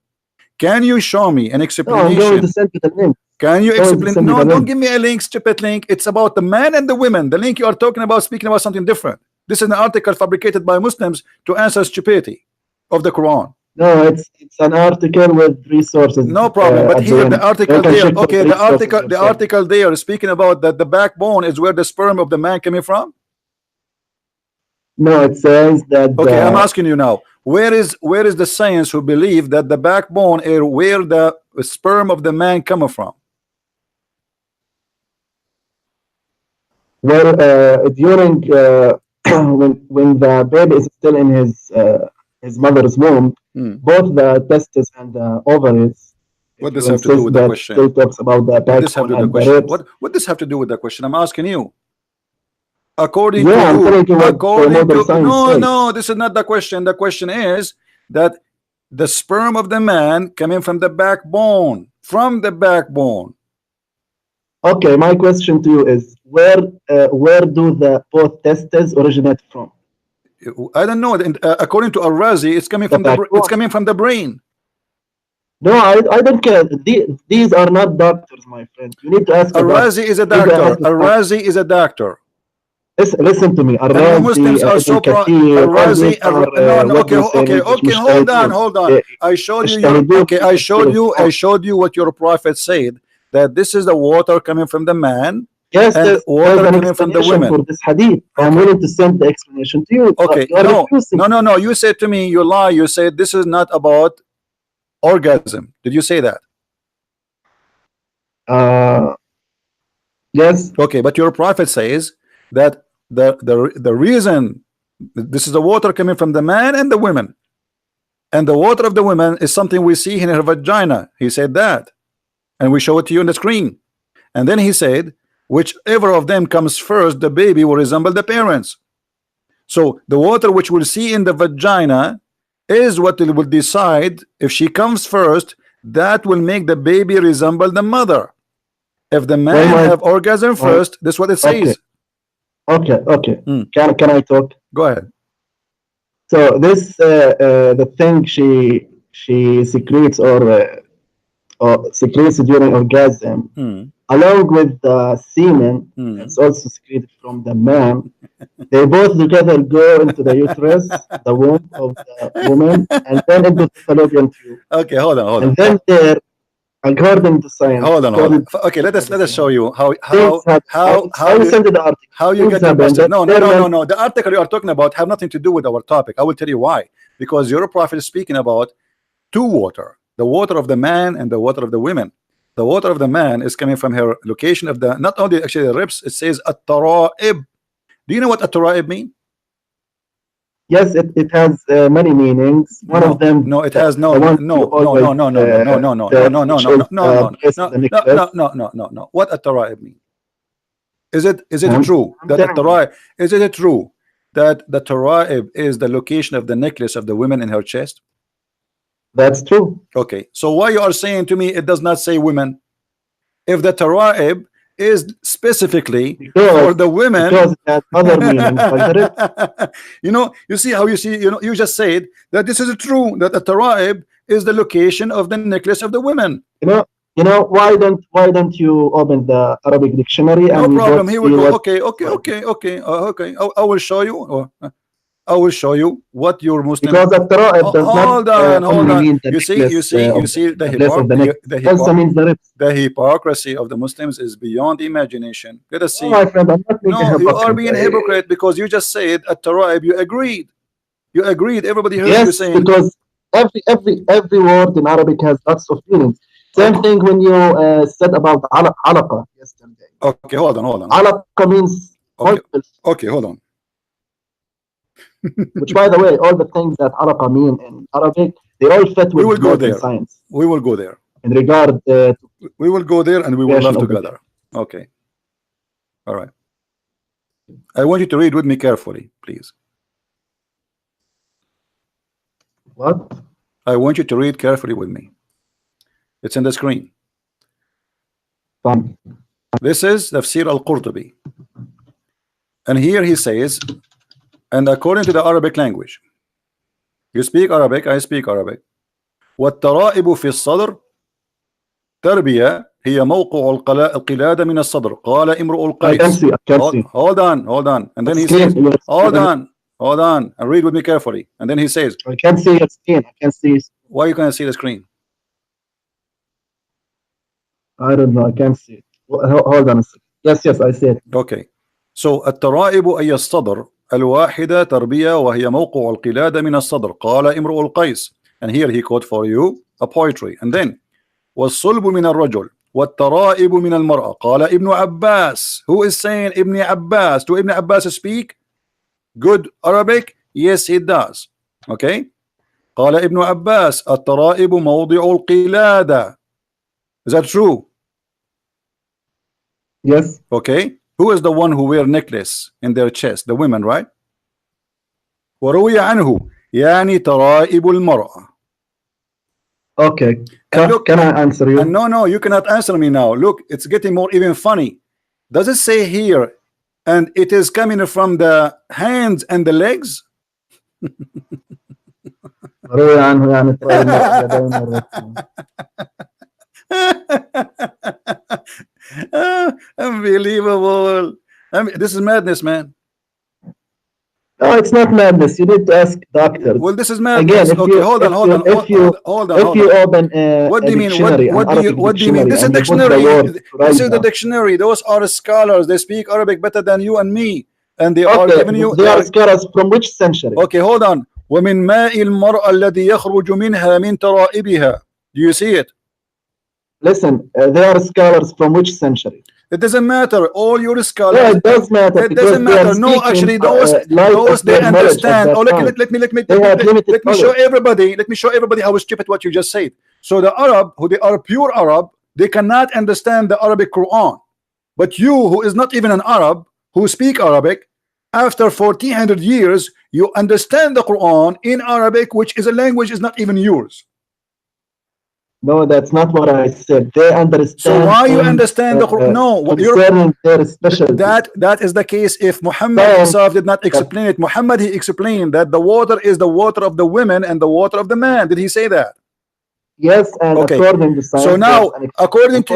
Can you show me an explanation? No, I'm going to send you the link. Can you explain? No, don't give me a link, stupid link. It's about the man and the women. The link you are talking about, speaking about something different. This is an article fabricated by Muslims to answer stupidity of the Quran. No, it's an article with resources. No problem. But here the article there. Okay, the article there is speaking about that the backbone is where the sperm of the man coming from. No, it says that. Okay, I'm asking you now. Where is the science who believe that the backbone is where the sperm of the man coming from? Well, during when the baby is still in his mother's womb, both the testes and the ovaries. What does have to do with the question? Still talks about the backbone and the ribs. What does have to do with the question? I'm asking you. According I'm telling you what no, this is not the question. The question is that the sperm of the man coming from the backbone. From the backbone. Okay, my question to you is where do the both testes originate from? I don't know. According to Al-Razi, it's coming from the brain. No, I don't care. These are not doctors, my friend. You need to ask. Al-Razi is a doctor. Al-Razi is a doctor. Listen to me. Muslims are so proud. Okay, hold on. I showed you. I showed you what your prophet said, that this is the water coming from the man. Yes, and water coming from the women. For this hadith, I'm willing to send the explanation to you. Okay, no. You said to me, you lie. You said this is not about orgasm. Did you say that? Yes. Okay, but your prophet says that the reason this is the water coming from the man and the women, and the water of the women is something we see in her vagina. He said that, and we show it to you on the screen. And then he said, whichever of them comes first, the baby will resemble the parents. So the water which we'll see in the vagina is what will decide if she comes first. That will make the baby resemble the mother. If the man have orgasm first, that's what it says. Okay. Can I talk? Go ahead. So this the thing she secretes or secretes during orgasm, along with the semen, it's also secreted from the man. They both together go into the uterus, the womb of the woman, and then into the fallopian tube. Okay, hold on. And then there, according to science. Hold on. Okay, let us show you how you send the article. How you get busted. No. The article you are talking about have nothing to do with our topic. I will tell you why. Because your prophet is speaking about two water, the water of the man and the water of the women. The water of the man is coming from her location of the, not only actually the ribs, it says at-tara'ib. Do you know what at-tara'ib mean? Yes, it has many meanings. One of them. No, it has no. What at-tara'ib mean? Is it true that at-tara'ib? Is it true that the tara'ib is the location of the necklace of the women in her chest? That's true. Okay, so why you are saying to me it does not say women? If the tara'ib is specifically for the women, because it has other meanings. You see how you just said that this is true, that the tara'ib is the location of the necklace of the women. You know why don't you open the Arabic dictionary? No problem. Here we go. Okay. I will show you. I will show you what your Muslim. Because the tara'ib does hold on. You see the hypocrisy of the Muslims is beyond imagination. Let us see. No, my friend, I'm not no, you are being hypocrite because you just said at tara'ib. You agreed. Everybody heard you saying. Because every word in Arabic has lots of meanings. Same thing when you said about alaqa yesterday. Okay, hold on. Alaqa means Okay, okay, hold on. which, by the way, all the things that alaqa mean in Arabic, they all fit We with will go math and there. science. We will go there. In regard to We will go there and we will creation laugh of the together. Okay. All right. I want you to read with me carefully, please. what? I want you to read carefully with me. It's in the screen. Fine. This is Tafsir al-Qurtubi. And here he says, and according to the Arabic language, you speak Arabic, I speak Arabic. والترائب في الصدر تربية هي موقع القلادة من الصدر قال امرؤ I can القيس. see. I can see. Hold on. And then he Screen, says, hold on, and read with me carefully. And then he says, I can see your screen. I can see. why you can't see the screen? I don't know. I can't see it. Hold on a second. Yes, I see it. Okay. So الترائب أي الصدر الواحدة تربية وهي موقع القلادة من الصدر قال امرؤ القيس. And here he quote for you a poetry. And then والصلب من الرجل والترائب من المرأة قال ابن عباس. Who is saying Ibn Abbas? Do Ibn Abbas speak good Arabic? Yes, he does. Okay. قال ابن عباس الترائب موضع القلادة. Is that true? Yes. Okay. Who is the one who wear necklace in their chest? The women, right? وروي عنه يعني ترائب المرأة. Okay. Can I answer you? No, you cannot answer me now. Look, it's getting more even funny. Does it say here, and it is coming from the hands and the legs? روي عنه يعني ترى المرأة Unbelievable. I mean, this is madness, man. No, it's not madness. You need to ask doctors. Well, this is madness. Again, Okay, hold on. If you open what do you mean? dictionary, What do you mean? This is dictionary. This is the dictionary. Those are scholars. They speak Arabic better than you and me, and they are giving you. They are scholars from which century? Okay, hold on. ومن ماء المرأة الذي يخرج منها من ترائبها. Do you see it? Listen, they are scholars from which century? It doesn't matter. All your scholars. Yeah, it does matter. It doesn't matter. No, actually, those they understand. Oh, let me show everybody. Let me show everybody how stupid what you just said. So the Arab, who they are pure Arab, they cannot understand the Arabic Quran. But you, who is not even an Arab, who speak Arabic, after 1400 years, you understand the Quran in Arabic, which is a language is not even yours. No, that's not what I said. They understand. So why you understand the Quran? No, their specialty. That is the case. If Muhammad himself did not explain it, Muhammad he explained that the water is the water of the women and the water of the man. Did he say that? Yes, and okay. According to science. So now, according to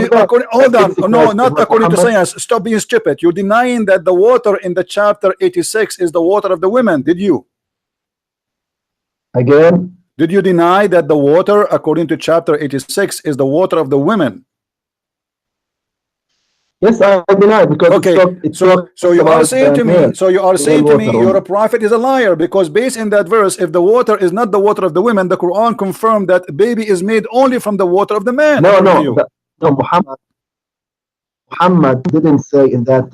hold on, no, not according to science. Stop being stupid. You're denying that the water in the chapter 86 is the water of the women. Did you? Again. Did you deny that the water, according to chapter 86, is the water of the women? Yes, I deny because okay. So you are saying to me, your prophet is a liar because based in that verse, if the water is not the water of the women, the Quran confirmed that baby is made only from the water of the man. No, Muhammad didn't say in that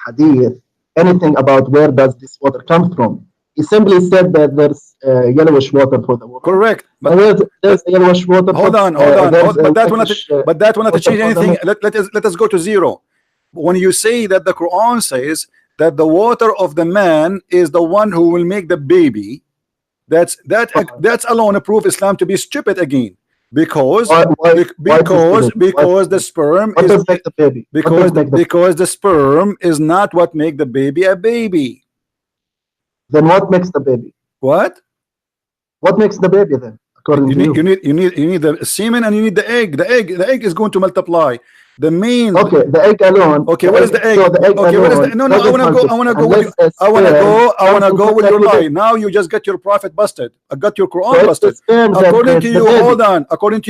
hadith anything about where does this water come from. He simply said that there's yellowish water for the water. Correct. But there's yellowish water. Hold on. But that will not change anything. Let us go to zero. When you say that the Quran says that the water of the man is the one who will make the baby, that's alone a proof Islam to be stupid again. Because the sperm is make the baby. Because the sperm is not what make the baby a baby. Then what makes the baby? What makes the baby then? According to you, you need the semen and you need the egg. The egg is going to multiply. The main. Okay, the egg alone. Okay, what is the egg? So the egg okay, alone, what is the? No, I wanna go with your lie. Now you just get your prophet busted. I got your Quran busted. According to you, hold on. According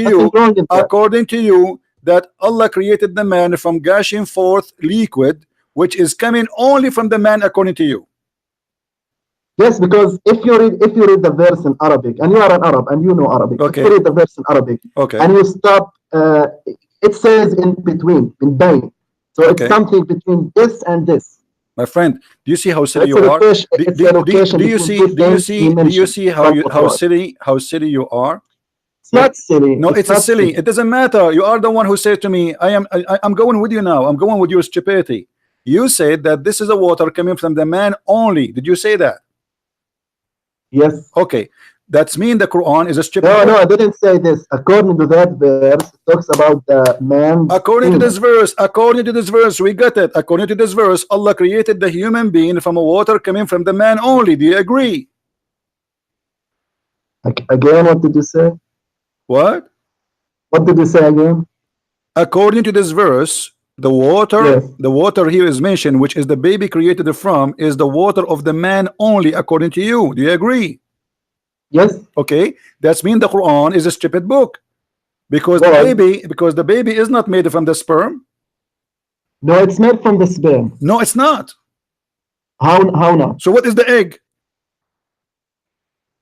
to you, that Allah created the man from gushing forth liquid, which is coming only from the man, according to you. Yes, because if you read the verse in Arabic, and you are an Arab and you know Arabic, okay. if you read the verse in Arabic, okay. and you stop it says in between, in Bain. So Okay. it's something between this and this. My friend, do you see how So silly it's you a are? location, Do, it's do, a do, location do you between see? two Do you things see? he Do you mentioned see how from you Quran. how silly you are? It's not silly. No, it's a not silly. It doesn't matter. You are the one who said to me, I'm going with you now. I'm going with your stupidity. You said that this is a water coming from the man only. Did you say that? Yes. Okay. That's mean the Quran is a stupid No, book. no, I didn't say this. According to that verse, it talks about the man. According to this verse, we got it. According to this verse, Allah created the human being from a water coming from the man only. Do you agree? Again, what did you say? What? What did you say again? According to this verse, the water here is mentioned, which is the baby created from, is the water of the man only, according to you. Do you agree? Yes. Okay, that's mean the Quran is a stupid book, because the baby is not made from the sperm. No, it's made from the sperm. No, it's not. How not? So what is the egg?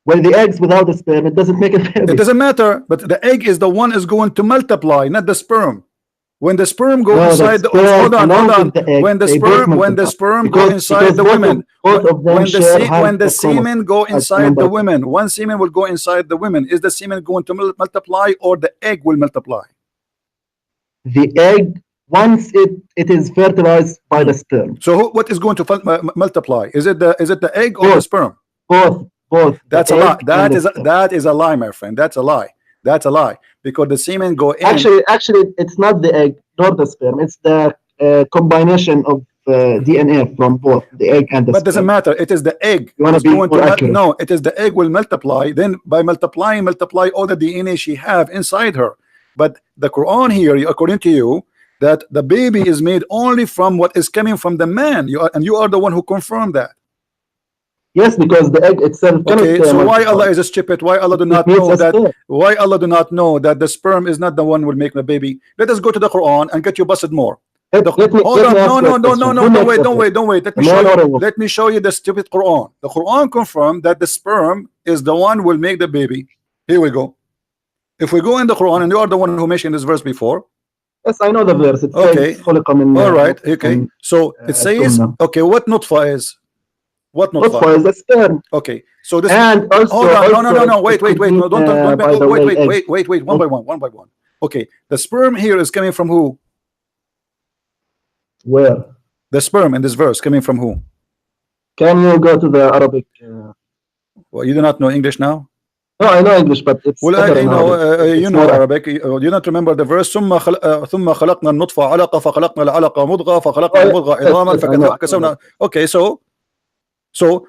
Well, the eggs without the sperm, it doesn't make a baby. It doesn't matter, but the egg is the one is going to multiply, not the sperm. When the sperm go inside the hold on. When the sperm go inside the woman, when the semen go inside the woman, one semen will go inside the woman. Is the semen going to multiply, or the egg will multiply? The egg, once it is fertilized by the sperm. So what is going to multiply? Is it the egg or the sperm? Both. That's a lie. That is a lie, my friend. That's a lie. That's a lie, because the semen go in. Actually, it's not the egg nor the sperm. It's the combination of DNA from both the egg and the sperm. But doesn't matter. It is the egg. You want to be more accurate? No, it is the egg will multiply. Then by multiply all the DNA she have inside her. But the Quran here, according to you, that the baby is made only from what is coming from the man. You are the one who confirmed that. Yes, because the egg itself. Okay, so why Allah is stupid? Why Allah do not know that? Why Allah do not know that the sperm is not the one who will make the baby? Let us go to the Quran and get you busted more. Hold on, don't wait. Let me show you the stupid Quran. The Quran confirmed that the sperm is the one who will make the baby. Here we go. If we go in the Quran, and you are the one who mentioned this verse before. Yes, I know the verse. It okay. Says, all right. Okay. So it says, okay, what nutfa is? What nutfa is the sperm? Okay, so this. And also, hold on, no, wait, wait, one by one. Okay, the sperm here is coming from who? Where? The sperm in this verse coming from who? Can you go to the Arabic? Well, you do not know English now? No, I know English, but it's. Well, I know you know Arabic. You do not remember the verse. ثم خلقنا النطفة علقة فخلقنا العلقة مضغة فخلقنا المضغة عظاما فكسونا. Okay, so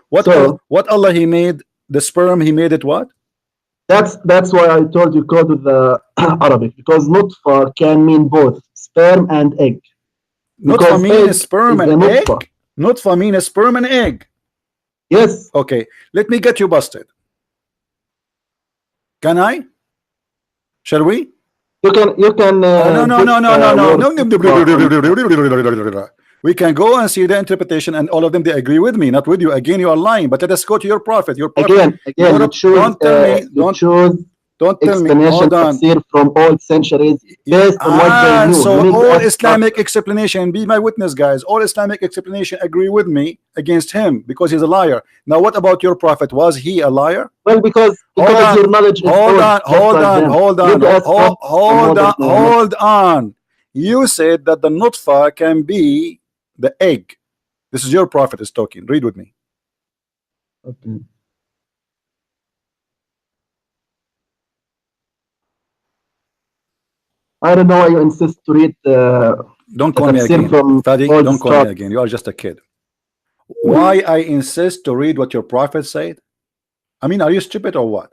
what Allah he made the sperm, he made it what? That's why I told you go to the Arabic, because nutfa can mean both sperm and egg. Nutfa means sperm and egg. Nutfa means sperm and egg. Yes. Okay, let me get you busted. Can I? Shall we? You can. No. We can go and see the interpretation, and all of them they agree with me, not with you. Again, you are lying. But let us go to your prophet. Your prophet. Again, don't choose. Don't tell me. Hold on. From old centuries based on what they knew. So all Islamic explanation, be my witness, guys. All Islamic explanation agree with me against him because he's a liar. Now, what about your prophet? Was he a liar? Well, because your knowledge is hold on. You said that the nutfa can be the egg. This is your prophet is talking. Read with me. Okay. I don't know why you insist to read. Don't call me again, Fadi. Don't call me again. You are just a kid. Why I insist to read what your prophet said? I mean, are you stupid or what?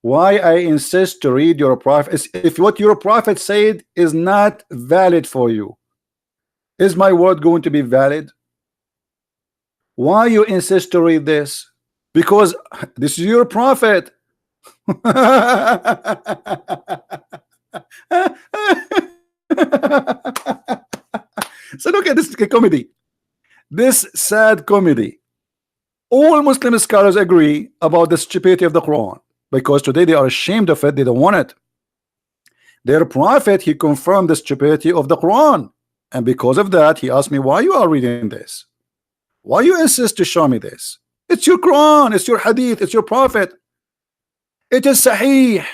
Why I insist to read your prophet? If what your prophet said is not valid for you, is my word going to be valid? Why you insist to read this? Because this is your prophet. So look at this comedy, this sad comedy. All Muslim scholars agree about the stupidity of the Quran, because today they are ashamed of it. They don't want it. Their prophet, he confirmed the stupidity of the Quran, and because of that he asked me, why you are reading this? Why you insist to show me this? It's your Quran, it's your hadith, it's your prophet, it is sahih.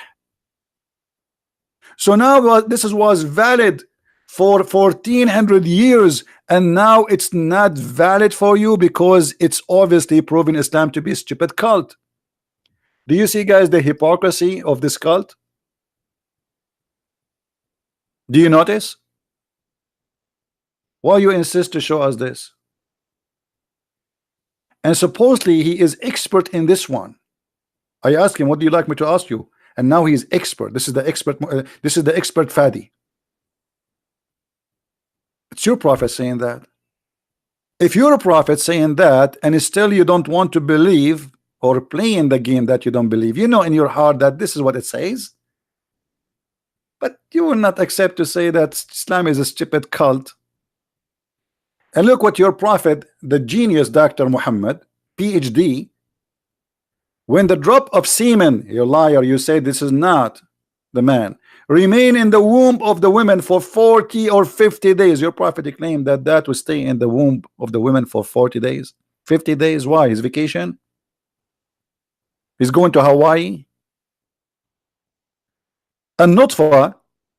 So now this was valid for 1400 years, and now it's not valid for you because it's obviously proven Islam to be a stupid cult. Do you see, guys, the hypocrisy of this cult? Do you notice? Why you insist to show us this? And supposedly he is expert in this one. I asked him, what do you like me to ask you? And now he is expert. This is the expert. This is the expert Fadi. It's your prophet saying that. If you're a prophet saying that, and still you don't want to believe or play in the game that you don't believe, you know in your heart that this is what it says, but you will not accept to say that Islam is a stupid cult. And look what your prophet, the genius Dr. Muhammad, PhD, when the drop of semen, you liar, you say this is not the man, remain in the womb of the women for 40 or 50 days. Your prophet claimed that that will stay in the womb of the women for 40 days, 50 days. Why? His vacation? He's going to Hawaii? And nutfa,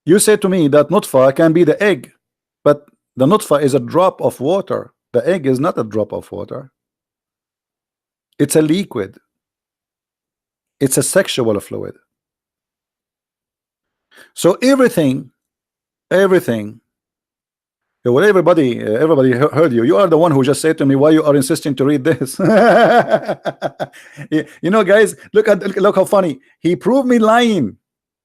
you say to me that nutfa can be the egg, but the nutfa is a drop of water. The egg is not a drop of water. It's a liquid. It's a sexual fluid. So everything, well, everybody heard you. You are the one who just said to me, why you are insisting to read this? You know, guys, look how funny. He proved me lying.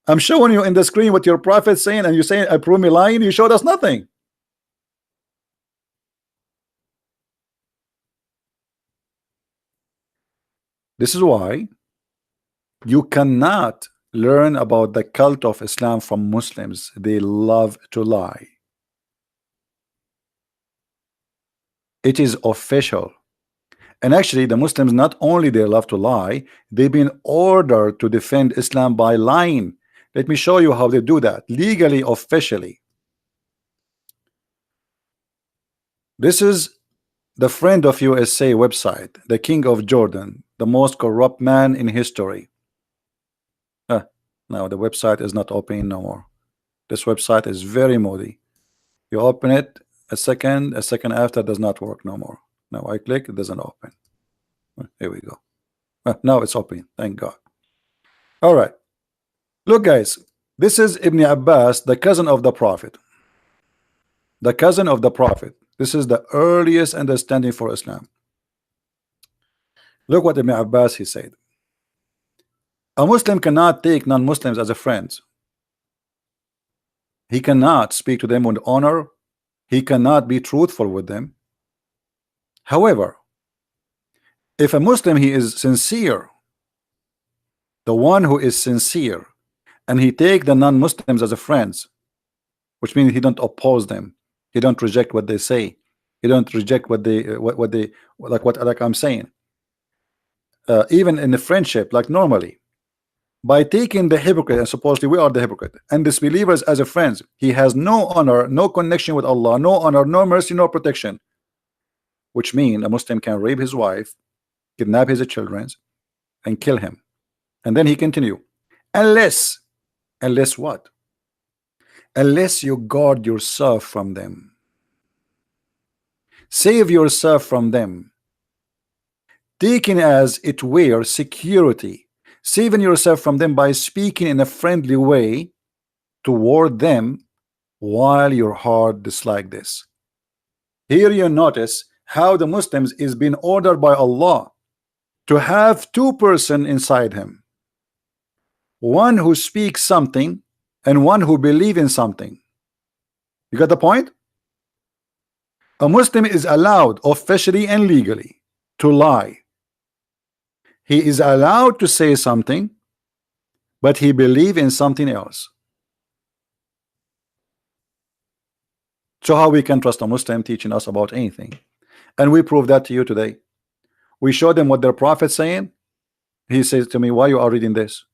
I'm showing you in the screen what your prophet saying, and you saying I prove me lying. You showed us nothing. This is why you cannot learn about the cult of Islam from Muslims. They love to lie. It is official. And actually the Muslims, not only they love to lie, they've been ordered to defend Islam by lying. Let me show you how they do that legally, officially. This is the Friend of USA website, the King of Jordan, the most corrupt man in history. Now the website is not opening no more. This website is very moody. You open it a second after, does not work no more. Now I click, it doesn't open. Here we go. Now it's open, thank God. All right, look, guys, this is Ibn Abbas, the cousin of the Prophet. The cousin of the Prophet. This is the earliest understanding for Islam. Look what Ibn Abbas he said. A Muslim cannot take non-Muslims as a friends. He cannot speak to them with honor. He cannot be truthful with them. However, if a Muslim, he is sincere, the one who is sincere, and he take the non-Muslims as a friends, which means he don't oppose them, he don't reject what they say, he don't reject what they like I'm saying, even in the friendship, like normally, by taking the hypocrite, and supposedly we are the hypocrite, and disbelievers as a friends, he has no honor, no connection with Allah, no honor, no mercy, no protection. Which means a Muslim can rape his wife, kidnap his children, and kill him. And then he continue, unless what? Unless you guard yourself from them, save yourself from them, taking as it were security, saving yourself from them by speaking in a friendly way toward them while your heart dislike this. Here you notice how the Muslims is being ordered by Allah to have two persons inside him, one who speaks something and one who believe in something. You got the point? A Muslim is allowed officially and legally to lie. He is allowed to say something, but he believe in something else. So how we can trust a Muslim teaching us about anything? And we prove that to you today. We show them what their prophet saying. He says to me, why you are reading this?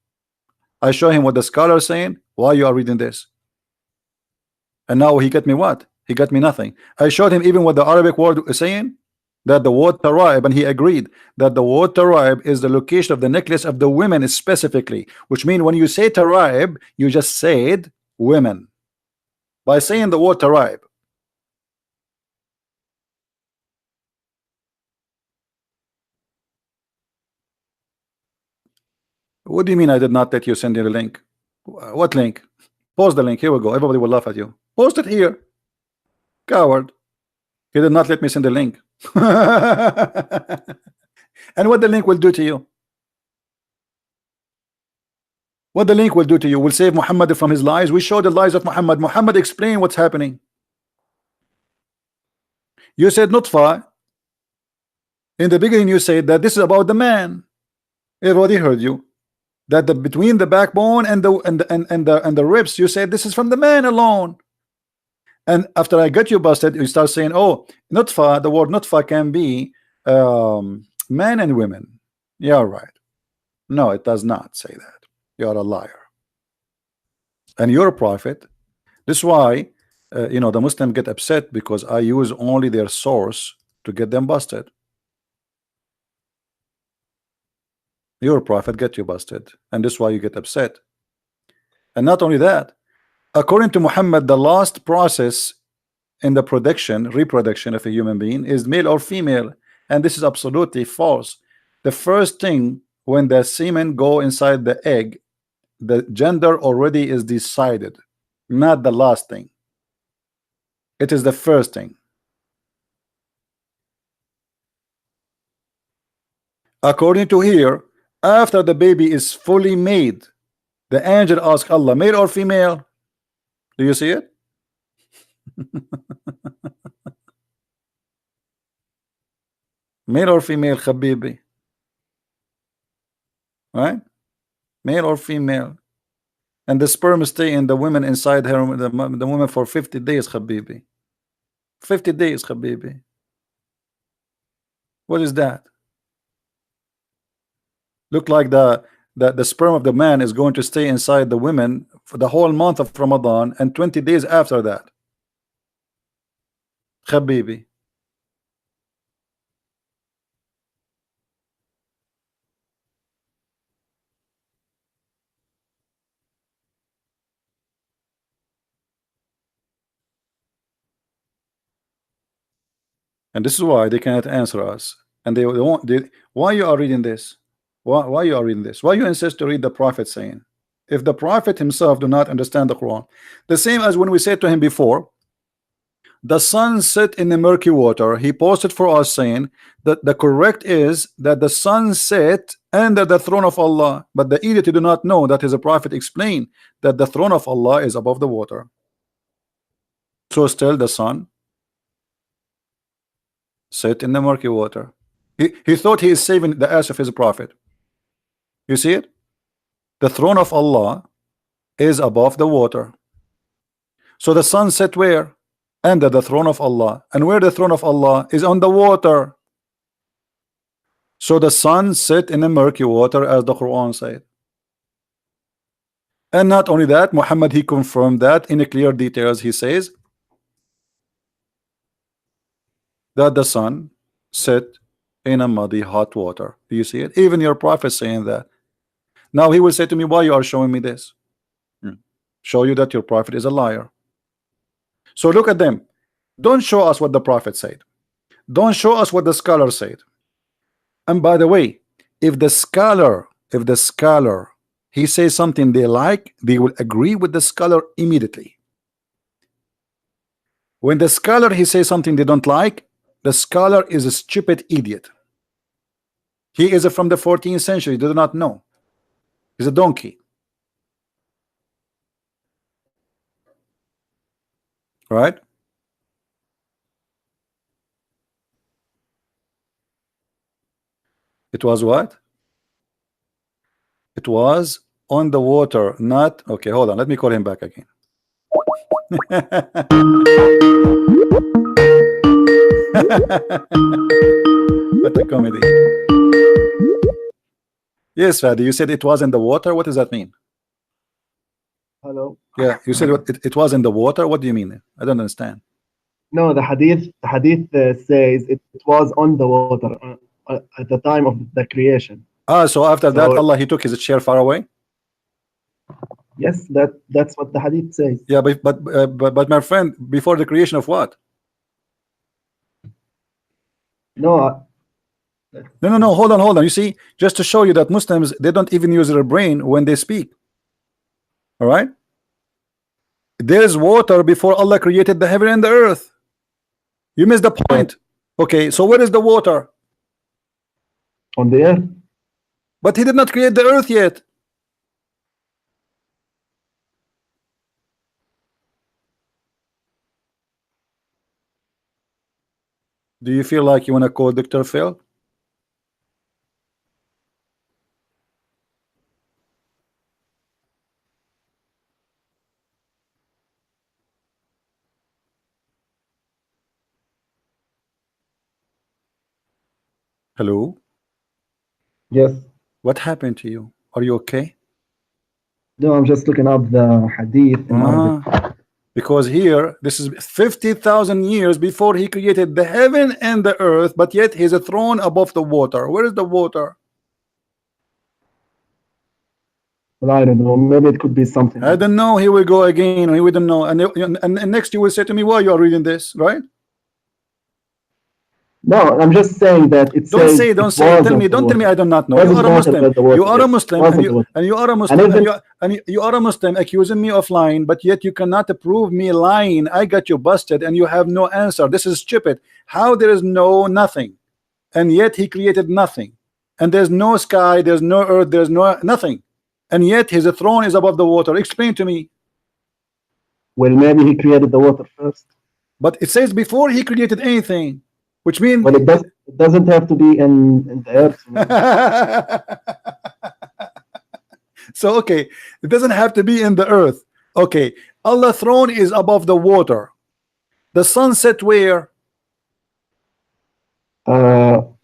I show him what the scholar is saying. Why you are reading this? And now he got me what? He got me nothing. I showed him even what the Arabic word is saying, that the word tara'ib, and he agreed that the word tara'ib is the location of the necklace of the women specifically, which means when you say tara'ib, you just said women by saying the word tara'ib. What do you mean I did not let you send you the link? What link? Post the link. Here we go. Everybody will laugh at you. Post it here. Coward. He did not let me send the link. And what the link will do to you? What the link will do to you will save Muhammad from his lies. We show the lies of Muhammad. Muhammad explain what's happening. You said nutfa. In the beginning you said that this is about the man. Everybody heard you. That the between the backbone and the ribs, you said this is from the man alone. And after I got you busted, you start saying, oh, nutfa, the word nutfa can be men and women. Yeah, right. No, it does not say that. You are a liar. And you're a prophet. This is why you know, the Muslims get upset because I use only their source to get them busted. Your prophet get you busted, and this is why you get upset. And not only that, according to Muhammad, the last process in the reproduction of a human being is male or female, and this is absolutely false. The first thing, when the semen go inside the egg, the gender already is decided, not the last thing. It is the first thing. According to here, after the baby is fully made, the angel asks Allah, male or female? Do you see it? Male or female, Habibi? Right? Male or female? And the sperm stay in the woman inside her, the woman for 50 days, Habibi. 50 days, Habibi. What is that? Look like the sperm of the man is going to stay inside the women for the whole month of Ramadan and 20 days after that. Habibi. And this is why they cannot answer us. And they won't. Why you are reading this? Why you are reading this? Why you insist to read the prophet saying? If the prophet himself do not understand the Quran, the same as when we said to him before, the sun set in the murky water. He posted for us saying that the correct is that the sun set under the throne of Allah, but the idiot do not know that his prophet explained that the throne of Allah is above the water. So still the sun set in the murky water. He thought he is saving the ass of his prophet. You see it? The throne of Allah is above the water. So the sun set where? Under the throne of Allah. And where the throne of Allah is on the water. So the sun set in the murky water, as the Quran said. And not only that, Muhammad, he confirmed that in clear details. He says that the sun set in a muddy hot water. Do you see it? Even your prophet saying that. Now he will say to me, why you are showing me this? Show you that your prophet is a liar. So look at them. Don't show us what the prophet said. Don't show us what the scholar said. And by the way, if the scholar he says something they like, they will agree with the scholar immediately. When the scholar he says something they don't like, the scholar is a stupid idiot. He is from the 14th century. They do not know. He's a donkey. Right? It was what? It was on the water, not okay. Hold on, let me call him back again. What a comedy. Yes, Fadi, you said it was in the water. What does that mean? Hello. Yeah, you said it was in the water. What do you mean? I don't understand. No, the hadith says it was on the water at the time of the creation. So after that, So Allah, he took his chair far away. yes, that's what the hadith says. Yeah, but my friend, before the creation of what? No, No. Hold on. You see, just to show you that Muslims, they don't even use their brain when they speak. All right. There's water before Allah created the heaven and the earth. You missed the point. Okay, so where is the water? on the earth. But he did not create the earth yet. Do you feel like you want to call Dr. Phil? Hello? Yes. What happened to you? Are you okay? No, I'm just looking up the hadith in Arabic. Because here, this is 50,000 years before he created the heaven and the earth, but yet he's a throne above the water. Where is the water? Well, I don't know. Maybe it could be something. I don't know. He will go again. He wouldn't know. And next you will say to me, why you are reading this, right? No, I'm just saying that it Don't says say, don't say. Tell me, don't tell me I do not know. You are a Muslim. You are a Muslim, and you are a Muslim, and you are a Muslim accusing me of lying, but yet you cannot prove me lying. I got you busted, and you have no answer. This is stupid. How there is no nothing, and yet he created nothing, and there's no sky, there's no earth, there's no nothing, and yet his throne is above the water. Explain to me. Well, maybe he created the water first. But it says before he created anything. Which means well, it doesn't have to be in the earth. So okay, it doesn't have to be in the earth. Okay, Allah's throne is above the water. The sun set where? And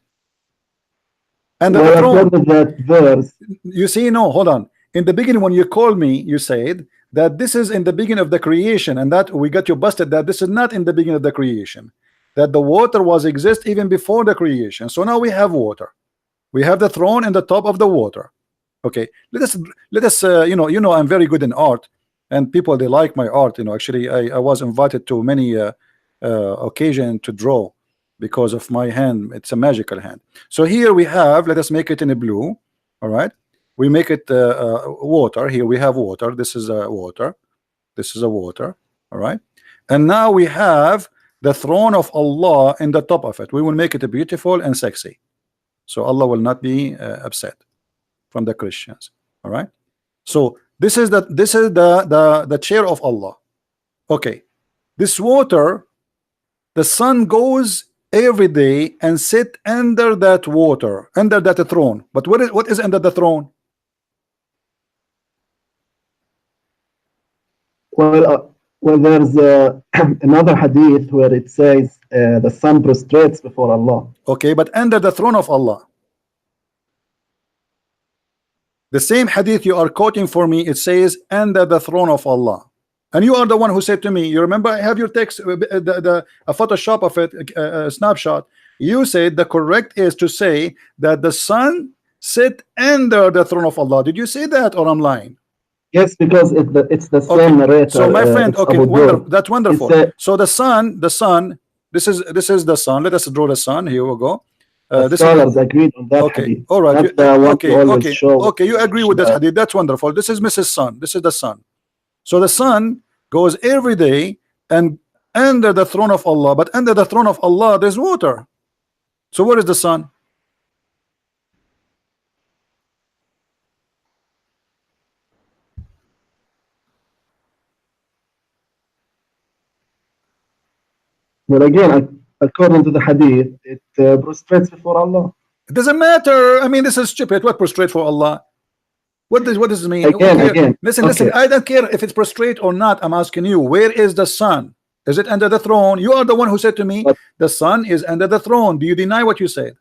the throne. That verse. You see, no, hold on. In the beginning, when you called me, you said that this is in the beginning of the creation, and that we got you busted that this is not in the beginning of the creation. That the water was exist even before the creation. So now we have water. We have the throne in the top of the water. Okay, let us you know I'm very good in art, and people they like my art. Actually I was invited to many occasion to draw because of my hand. It's a magical hand. So here we have, let us make it in a blue. All right, we make it water. Here we have water. This is a water. This is a water. All right, and now we have the throne of Allah in the top of it. We will make it beautiful and sexy, so Allah will not be upset from the Christians. All right. So this is the chair of Allah. Okay. This water, the sun goes every day and sit under that water, under that throne. But what is under the throne? Well, there's another hadith where it says the sun prostrates before Allah. Okay, but under the throne of Allah. The same hadith you are quoting for me, it says under the throne of Allah. And you are the one who said to me, you remember, I have your text, a Photoshop of it, a snapshot. You said the correct is to say that the sun sit under the throne of Allah. Did you say that, or I'm lying? Yes, because it's the same narrator. So my friend, okay, that's wonderful. So the sun, this is the sun. Let us draw the sun. Here we go. The scholars agreed on that. Okay, hadith. all right. Okay, you agree with that hadith. That's wonderful. This is Mrs. Sun. This is the sun. So the sun goes every day and under the throne of Allah, but under the throne of Allah there's water. So where is the sun? Well, again, according to the hadith, it prostrates before Allah. It doesn't matter. I mean, this is stupid. What prostrate for Allah? What does this mean? Again. Listen. I don't care if it's prostrate or not. I'm asking you, where is the sun? Is it under the throne? You are the one who said to me the sun is under the throne. Do you deny what you said?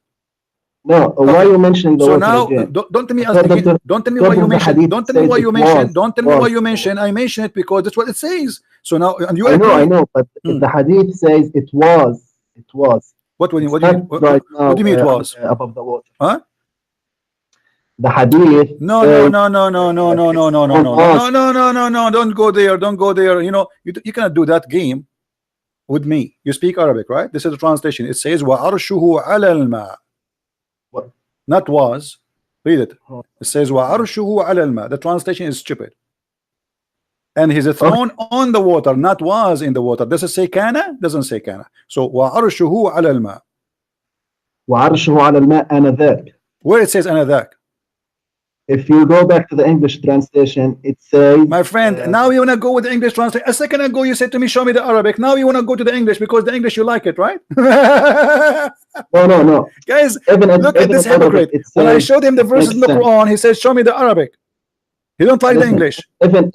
No, why you mentioning the So water now, again? don't tell me According to- don't tell me why you according to the mentioned. hadith, Don't tell me says why it you mentioned. was- Don't tell me why was- you mentioned. I mention it because that's what it says. So now, and you I agree. know, but if the hadith says it was. What do you It's what do you not what, right what, now what do you mean it was? above the water. Huh? The hadith No, says, no, no, no, no, no, no, no, no, no, no, no, no, no, no, no. Don't go there. Don't go there. You know, you cannot do that game with me. You speak Arabic, right? This is the translation. It says wa arshuhu ala al-ma. What? Not was. Read it. Oh. It says wa arshuhu ala al-ma. The translation is stupid. And his throne on the water, not was in the water. Does it say kana? Doesn't say kana. So wa arshuhu ala al-ma. وعرشه على الماء آنذاك. Where it says anadak. If you go back to the English translation, it says. My friend, now you want to go with the English translation. A second ago, you said to me, show me the Arabic. Now you want to go to the English because the English you like it, right? No. Guys, Even look at this hypocrite. When I showed him the verses in the Quran, he says, show me the Arabic. He don't like the English. Even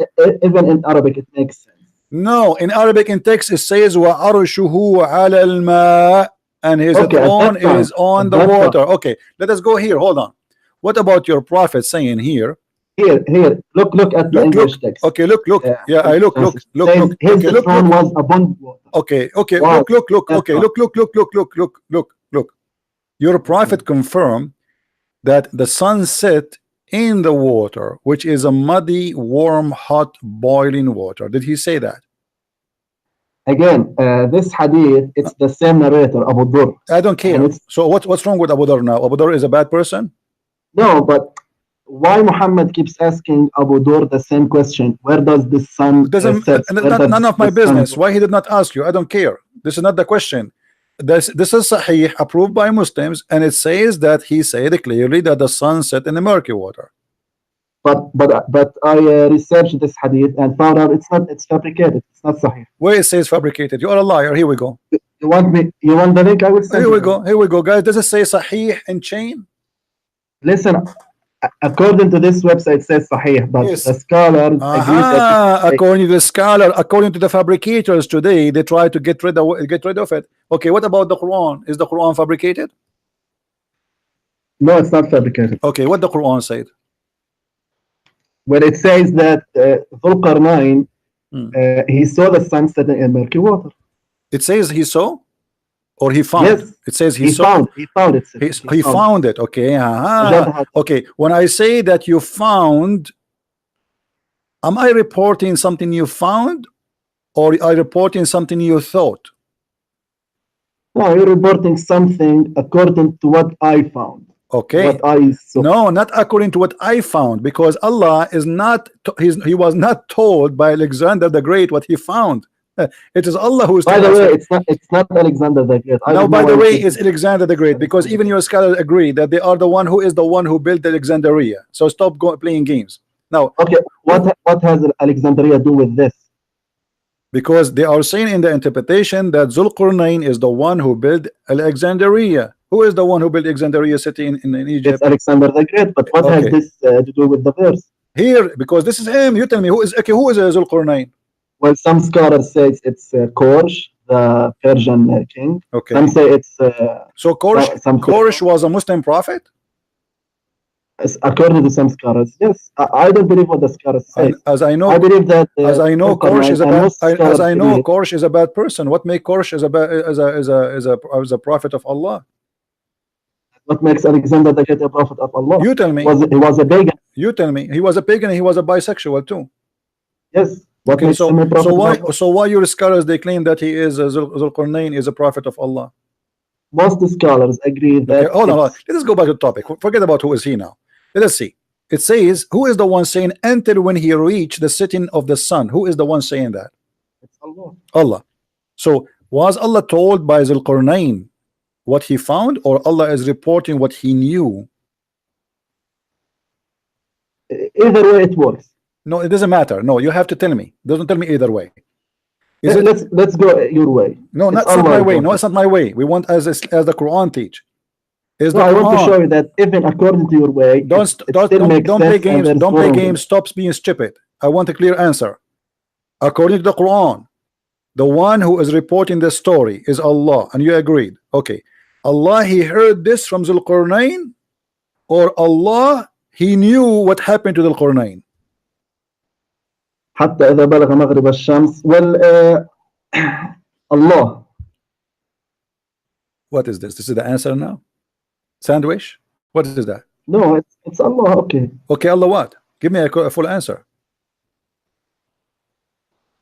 in Arabic, it makes sense. No, in Arabic, in text, it says, وَعَرْشُهُ عَلَى الْمَاءِ, and his throne is on the water. Okay, let us go here. Hold on. What about your prophet saying here? Here, look at the English text. Okay, look. Yeah, I look. His Okay, throne was above water. Okay, Wow. look. Okay, look. Your prophet confirmed that the sun set in the water, which is a muddy, warm, hot, boiling water. Did he say that? Again, this hadith, it's the same narrator, Abu Dhur. I don't care. So what's wrong with Abu Dhur now? Abu Dhur is a bad person? No, but why Muhammad keeps asking Abu Dhur the same question? Where does the sun set? None of my business. Why he did not ask you? I don't care. This is not the question. This is Sahih, approved by Muslims, and it says that he said clearly that the sun set in the murky water. But I researched this hadith and found out it's fabricated. It's not Sahih. Where it says fabricated? You are a liar. Here we go. You want the link? I will send you. Here we go, guys. Does it say Sahih in chain? Listen, according to this website, it says Sahih, but the scholars agree that according to the scholar, according to the fabricators today, they try to get rid of it. Okay, what about the Quran? Is the Quran fabricated? No, it's not fabricated. Okay, what the Quran said? When it says that Dhul Qarnayn, he saw the sun setting in murky water. It says he saw? Or he found? Yes. It says he found it. He found it. Okay. Okay. When I say that you found, am I reporting something you found, or are you reporting something you thought? No, you're reporting something according to what I found. Okay. What I saw. No, not according to what I found, because Allah is not. He was not told by Alexander the Great what he found. It is Allah who is. By the way, it's not Alexander the Great. No, by the way, it's Alexander the Great, because even your scholars agree that they are the one who built Alexandria. So stop playing games. Now, okay, what has Alexandria do with this? Because they are saying in the interpretation that Zulqarnain is the one who built Alexandria. Who is the one who built Alexandria city in Egypt? It's Alexander the Great. But what has this to do with the verse? Here, because this is him. You tell me who is Zulqarnain? Well, some scholars say it's Korosh, the Persian king. Okay. Some say it's. So Korosh was a Muslim prophet? According to some scholars, yes. I don't believe what the scholars say. As I know, I believe that. As I know, Korosh is a bad. As I know, Korosh is a bad person. What makes Korosh as a prophet of Allah? What makes Alexander the Great a prophet of Allah? You tell me. He was a pagan. You tell me. He was a pagan. And he was a bisexual too. Yes. Okay, so why your scholars they claim that he is Zulqarnain is a prophet of Allah? Most scholars agree that. Okay, hold on. Let us go back to the topic. Forget about who is he now. Let us see. It says, who is the one saying, enter when he reached the setting of the sun? Who is the one saying that? It's Allah. Allah. So was Allah told by Zulqarnain what he found, or Allah is reporting what he knew? Either way, it works. No, it doesn't matter. No, you have to tell me. Don't tell me either way. Let's go your way. No, not my way. No, it's not my way. We want as the Quran teach. I want to show you that even according to your way, don't play games. Don't play games. Stop being stupid. I want a clear answer. According to the Quran, the one who is reporting the story is Allah, and you agreed. Okay. Allah he heard this from Zul Qarnayn, or Allah he knew what happened to Zul Qarnayn? حتى إذا بلغ مغرب الشمس. Well, Allah. What is this? This is the answer now? Sandwich? What is that? No, it's Allah. Okay. Okay, Allah what? Give me a full answer.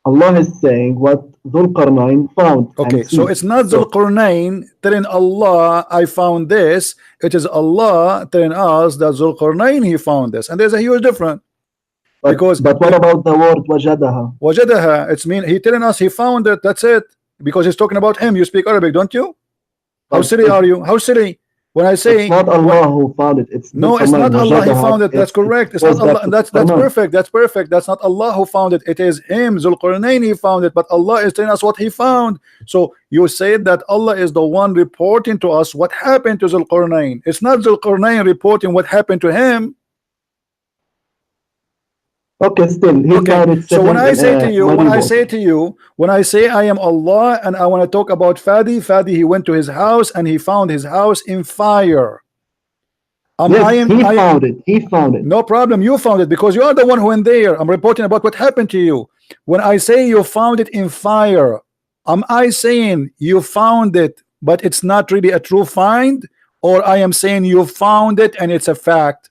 Allah is saying what Dhul Qarnayn found. Okay, so it's not Dhul Qarnayn telling Allah I found this. It is Allah telling us that Dhul Qarnayn he found this, and there's a huge difference. But what about the word wajadaha? Wajadaha, it's mean he telling us he found it. That's it. Because he's talking about him. You speak Arabic, don't you? How silly are you? How silly? When I say it's not Allah who found it, it's no, it's not Allah he found it. That's correct. It's not Allah, and that's perfect. That's perfect. That's not Allah who found it. It is him, Zul Qarnayn, he found it. But Allah is telling us what he found. So you said that Allah is the one reporting to us what happened to Zul Qarnayn. It's not Zul Qarnayn reporting what happened to him. Okay, still he found it. So when I say to you, when I say I am Allah and I want to talk about Fadi, he went to his house and he found his house in fire. Yes, he found it. He found it. No problem. You found it because you are the one who went there. I'm reporting about what happened to you. When I say you found it in fire, am I saying you found it, but it's not really a true find, or I am saying you found it and it's a fact?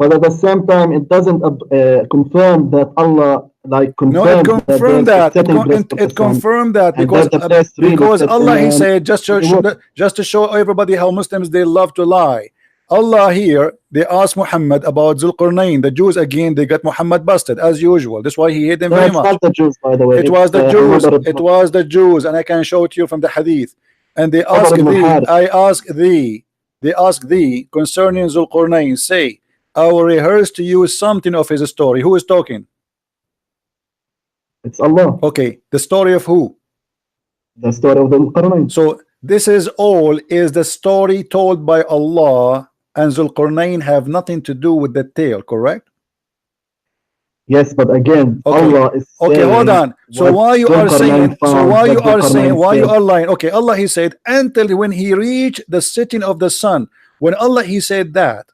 But at the same time, it doesn't confirm that Allah confirmed. No, it confirmed that. It confirmed that because Allah he said just to show everybody how Muslims they love to lie. Allah here they asked Muhammad about Zul Qarnayn. The Jews again they got Muhammad busted as usual. That's why he hate them very much. Not the Jews, by the way. It was the Jews. It was the Jews, and I can show it to you from the Hadith. And they ask thee. I ask thee. They ask thee concerning Zul Qarnayn. Say, I will rehearse to you something of his story. Who is talking? It's Allah. Okay, the story of who? The story of Dhul Qarnayn. So this is all is the story told by Allah, and Dhul Qarnayn have nothing to do with the tale, correct? Yes, but again, okay. Allah is saying. Okay, hold on. So why you are saying? So why you are saying? Why you are lying? Okay, Allah he said until when he reached the setting of the sun. When Allah he said that.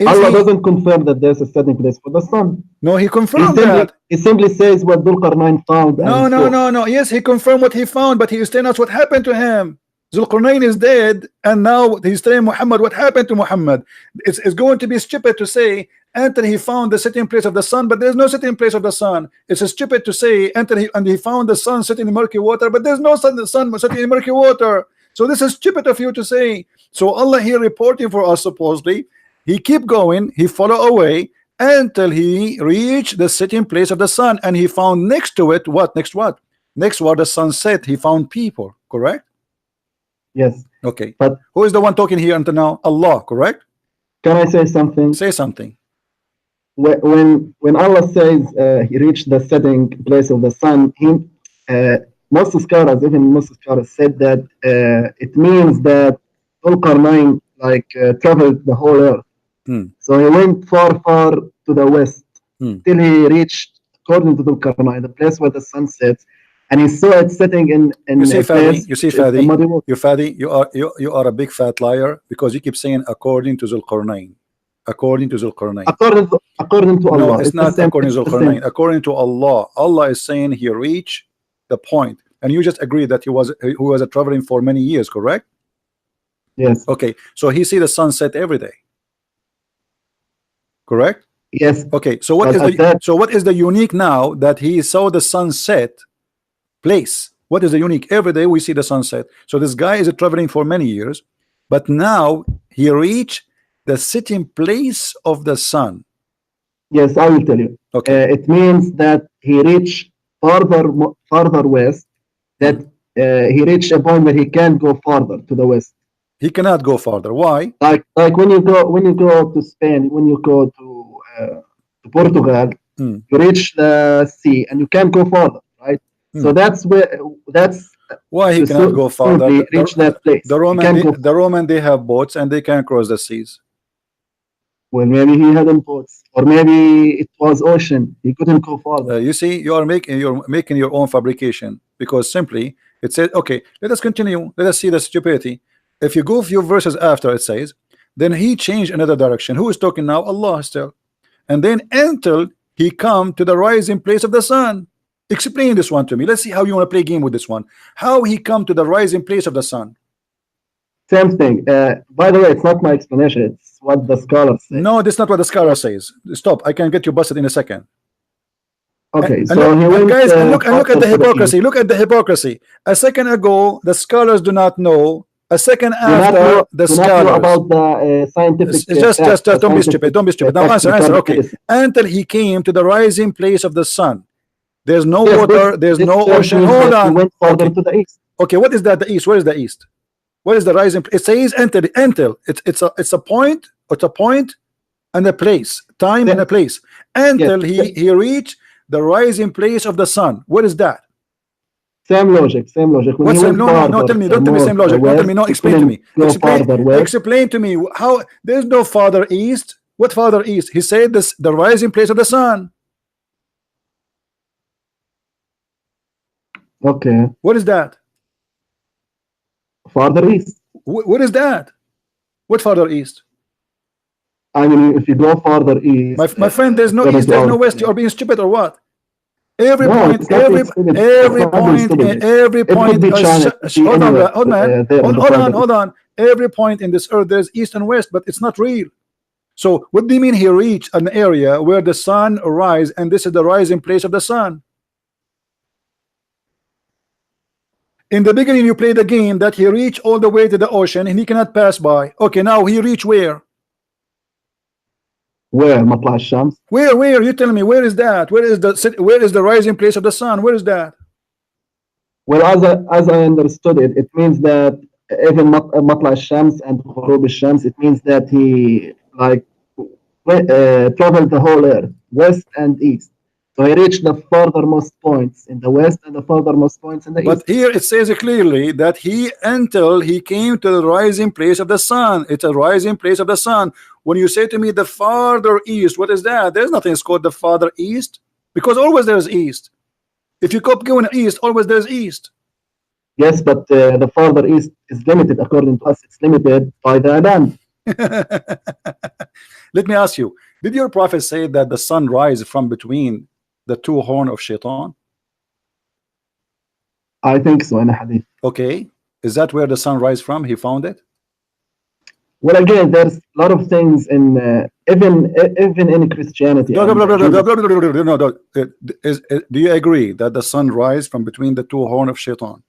Allah doesn't confirm that there's a setting place for the sun. No, he confirmed that. He simply says what Dhul Qarnayn found. No. Yes, he confirmed what he found, but he is telling us what happened to him. Dhul Qarnayn is dead, and now he's telling Muhammad what happened to Muhammad. It's going to be stupid to say until he found the sitting place of the sun, but there's no sitting place of the sun. It's stupid to say until he found the sun sitting in murky water, but there's no sun sitting in murky water. So this is stupid of you to say. So Allah here reporting for us supposedly. He keep going, he follow away until he reached the sitting place of the sun, and he found next to it what? Next what? Next where the sun set, he found people, correct? Yes. Okay. But who is the one talking here until now? Allah, correct? Can I say something? Say something. When Allah says he reached the setting place of the sun, most scholars, even most scholars, said that it means that Dhul Qarnayn traveled the whole earth. So he went far to the west till he reached, according to Dhul Qarnayn, the place where the sun sets, and he saw it setting in you see, Fadi, you are a big fat liar because you keep saying according to Dhul Qarnayn. According to Dhul Qarnayn. According to Allah. No, it's not according to Dhul Qarnayn. According to Allah. Allah is saying he reached the point, and you just agreed that he was traveling for many years, correct? Yes. Okay, so he see the sunset every day. Correct? Yes. Okay, so what is the unique now that he saw the sunset place? What is the unique? Every day we see the sunset. So this guy is traveling for many years, but now he reached the sitting place of the sun. Yes, I will tell you. Okay. It means that he reached farther west, that he reached a point where he can't go farther to the west. He cannot go farther. Why? Like when you go to Spain, when you go to Portugal, you reach the sea and you can't go farther, right? So that's why he cannot go farther. Reach that place. The Roman they have boats and they can cross the seas. Well, maybe he hadn't boats, or maybe it was ocean. He couldn't go farther. You see, you're making your own fabrication, because simply It says, okay, let us continue. Let us see the stupidity. If you go a few verses after, it says, then he changed another direction. Who is talking now? Allah still. And then until he come to the rising place of the sun. Explain this one to me. Let's see how you want to play game with this one. How he come to the rising place of the sun. Same thing. By the way, it's not my explanation. It's what the scholars say. No, that's not what the scholar says. Stop. I can get you busted in a second. Okay, And so look, he and went, guys, and look at the to hypocrisy. Look at the hypocrisy. A second ago, the scholars do not know. A second after, the do not know scholars. about the scientific. Just the don't be scientific, stupid. Don't be stupid. Now answer. Okay. medicine. Until he came to the rising place of the sun. There's no Yes, water. this- There's this no tells ocean. me Hold that he on. went further Okay. to the east. Okay. What is that? The east. Where is the east? Where is the rising? It says until. It's a point. It's a point and a place. Time and a place. Until he reached the rising place of the sun. What is that? Same logic. Same logic. When What's he same? went No, tell me. Don't tell me north same or logic. Don't tell me. No, west, he explain to me. couldn't go farther west. Explain to me how there's no farther east. What farther east? He said this the rising place of the sun. Okay, What is that? farther east. What is that? What farther east? I mean, if you go farther east, My friend, there's no according east, to there's our no west. You're being stupid or what? Every No, point, it's not every being stupid. every It's not being point, stupid. every It could point. be China, it could be Hold on, anywhere, hold on, there on the farther hold on. Every point in this earth, there's east and west, but it's not real. So, what do you mean he reached an area where the sun rise, and this is the rising place of the sun? In the beginning, you play the game that he reached all the way to the ocean and he cannot pass by. Okay, now he reached where? Where مطلع الشمس. Where? You tell me. Where is that? Where is the rising place of the sun? Where is that? Well, as I understood it, it means that even مطلع الشمس and غروب الشمس, it means that he like traveled the whole earth, west and east. So he reached the furthermost points in the west and the furthermost points in the east. But here it says clearly that until he came to the rising place of the sun. It's a rising place of the sun. When you say to me the farther east, what is that? There's nothing called the farther east, because always there's east. If you keep going east, always there's east. Yes, but the farther east is limited. According to us, it's limited by the land. Let me ask you, did your prophet say that the sun rises from between the two horns of shaitan? I think so in a hadith. Okay, is that where the sun rises from? He found it. Well, again, there's a lot of things in even in Christianity. No, do you agree that the sun rises from between the two horns of shaitan?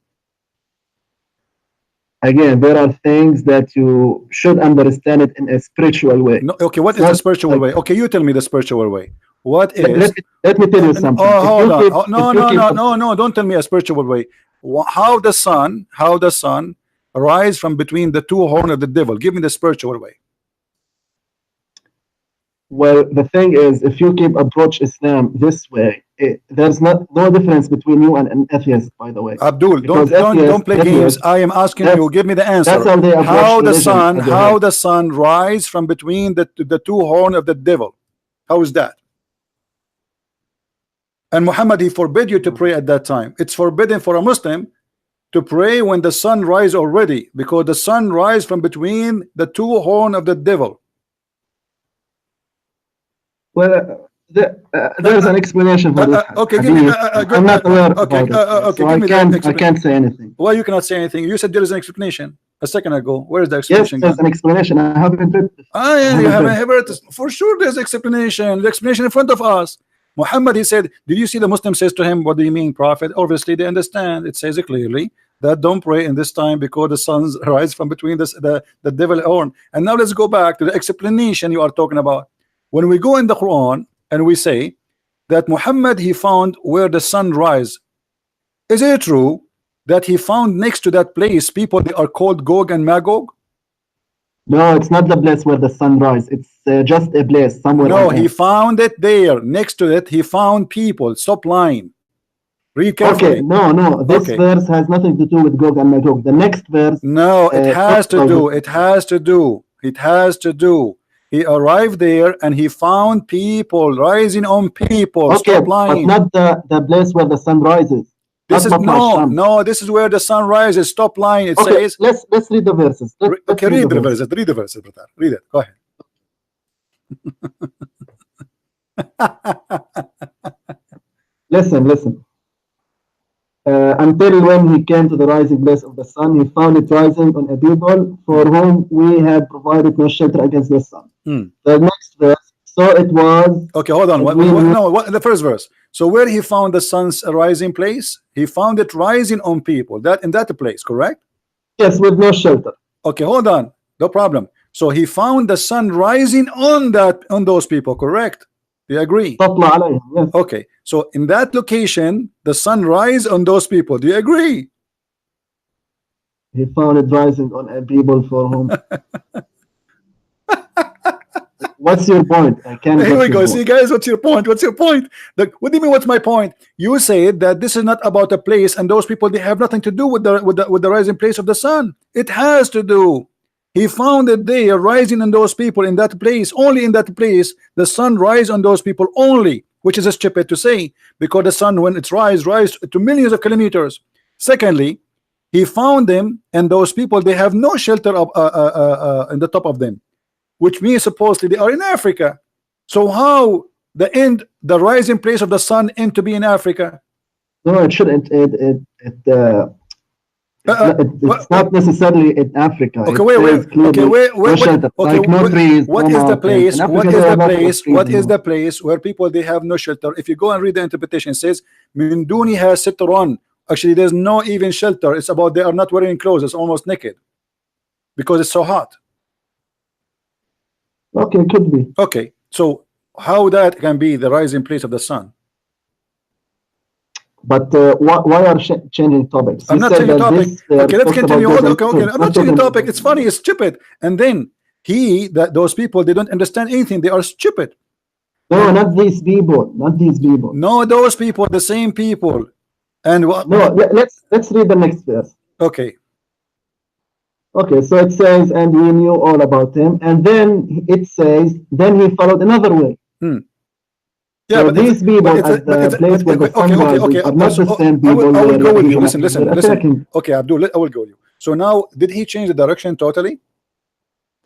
Again, there are things that you should understand it in a spiritual way. No, okay, what is the spiritual way? Okay, you tell me the spiritual way. What is? Let me tell you something. Oh, hold on. No, don't tell me a spiritual way. How the sun rise from between the two horns of the devil? Give me the spiritual way. Well, the thing is, if you approach Islam this way, there's no difference between you and an atheist, by the way. Abdul, don't play games. I am asking you. Give me the answer. That's how they approach how the sun rise from between the two horns of the devil? How is that? And Muhammad, he forbid you to pray at that time. It's forbidden for a Muslim to pray when the sun rise already, because the sun rise from between the two horns of the devil. Well, there's an explanation for this. Okay, I'm not aware of it, so I can't say anything. Why you cannot say anything? You said there is an explanation a second ago. Where is the explanation? Yes, there's an explanation. I haven't read it. Yeah, you haven't heard it. For sure, there's explanation. The explanation in front of us. Muhammad, he said, did you see the Muslim says to him, what do you mean, Prophet? Obviously, they understand. It says it clearly that don't pray in this time because the sun rise from between the devil horn. And now let's go back to the explanation you are talking about. When we go in the Quran and we say that Muhammad, he found where the sun rise, is it true that he found next to that place people they are called Gog and Magog? No, it's not the place where the sun rises. It's just a place somewhere. No, he found it there. Next to it, he found people. Stop lying. Read carefully. Okay, no. This verse has nothing to do with Gog and Magog. The next verse. No, it has to do. It has to do. It has to do. He arrived there and he found people rising on people. Okay, Stop lying. but not the place where the sun rises. This is Not Shams. no. This is where the sun rises. Top line. It Okay, says. let's read the verses. Okay, read the verses. Read the verses, brother. Read it. Go ahead. Listen. Until when he came to the rising place of the sun, he found it rising on a people for whom we had provided no shelter against the sun. The next verse, so it was. Okay, hold on. The first verse. So where he found the sun's rising place, he found it rising on people. That in that place, correct? Yes, with no shelter. Okay, hold on. No problem. So he found the sun rising on those people, correct? Do you agree? Yes. Okay, so in that location, the sun rise on those people. Do you agree? He found it rising on a people for whom. What's your point? I can't. Here we go. See, guys, what's your point? What's your point? What do you mean? What's my point? You said that this is not about a place, and those people, they have nothing to do with the rising place of the sun. It has to do. He found it there rising on those people in that place. Only in that place the sun rise on those people only, which is stupid to say, because the sun, when it rise to millions of kilometers. Secondly, he found them, and those people, they have no shelter up in the top of them, which means supposedly they are in Africa. So how the rising place of the sun end to be in Africa? No, it shouldn't. It's not necessarily in Africa. Okay, wait. What is the place? What is the place where people, they have no shelter? If you go and read the interpretation, it says min duniha sitrun. Actually, there's no even shelter. It's about they are not wearing clothes. It's almost naked because it's so hot. Okay, could be. Okay, so how that can be the rising place of the sun? But why are changing topics? I'm not changing topic. Okay, let's continue. Okay. I'm not changing topic. It's funny. It's stupid. And then those people, they don't understand anything. They are stupid. No, not these people. Not these people. No, those people, the same people. And what? No, let's read the next verse. Okay. Okay, so it says, and we knew all about him, and then it says, then he followed another way. Yeah, so but these people at the place where the sun rises are not the same people. I will go with you. Listen. Okay, Abdul, I will go with you. So now, did he change the direction totally?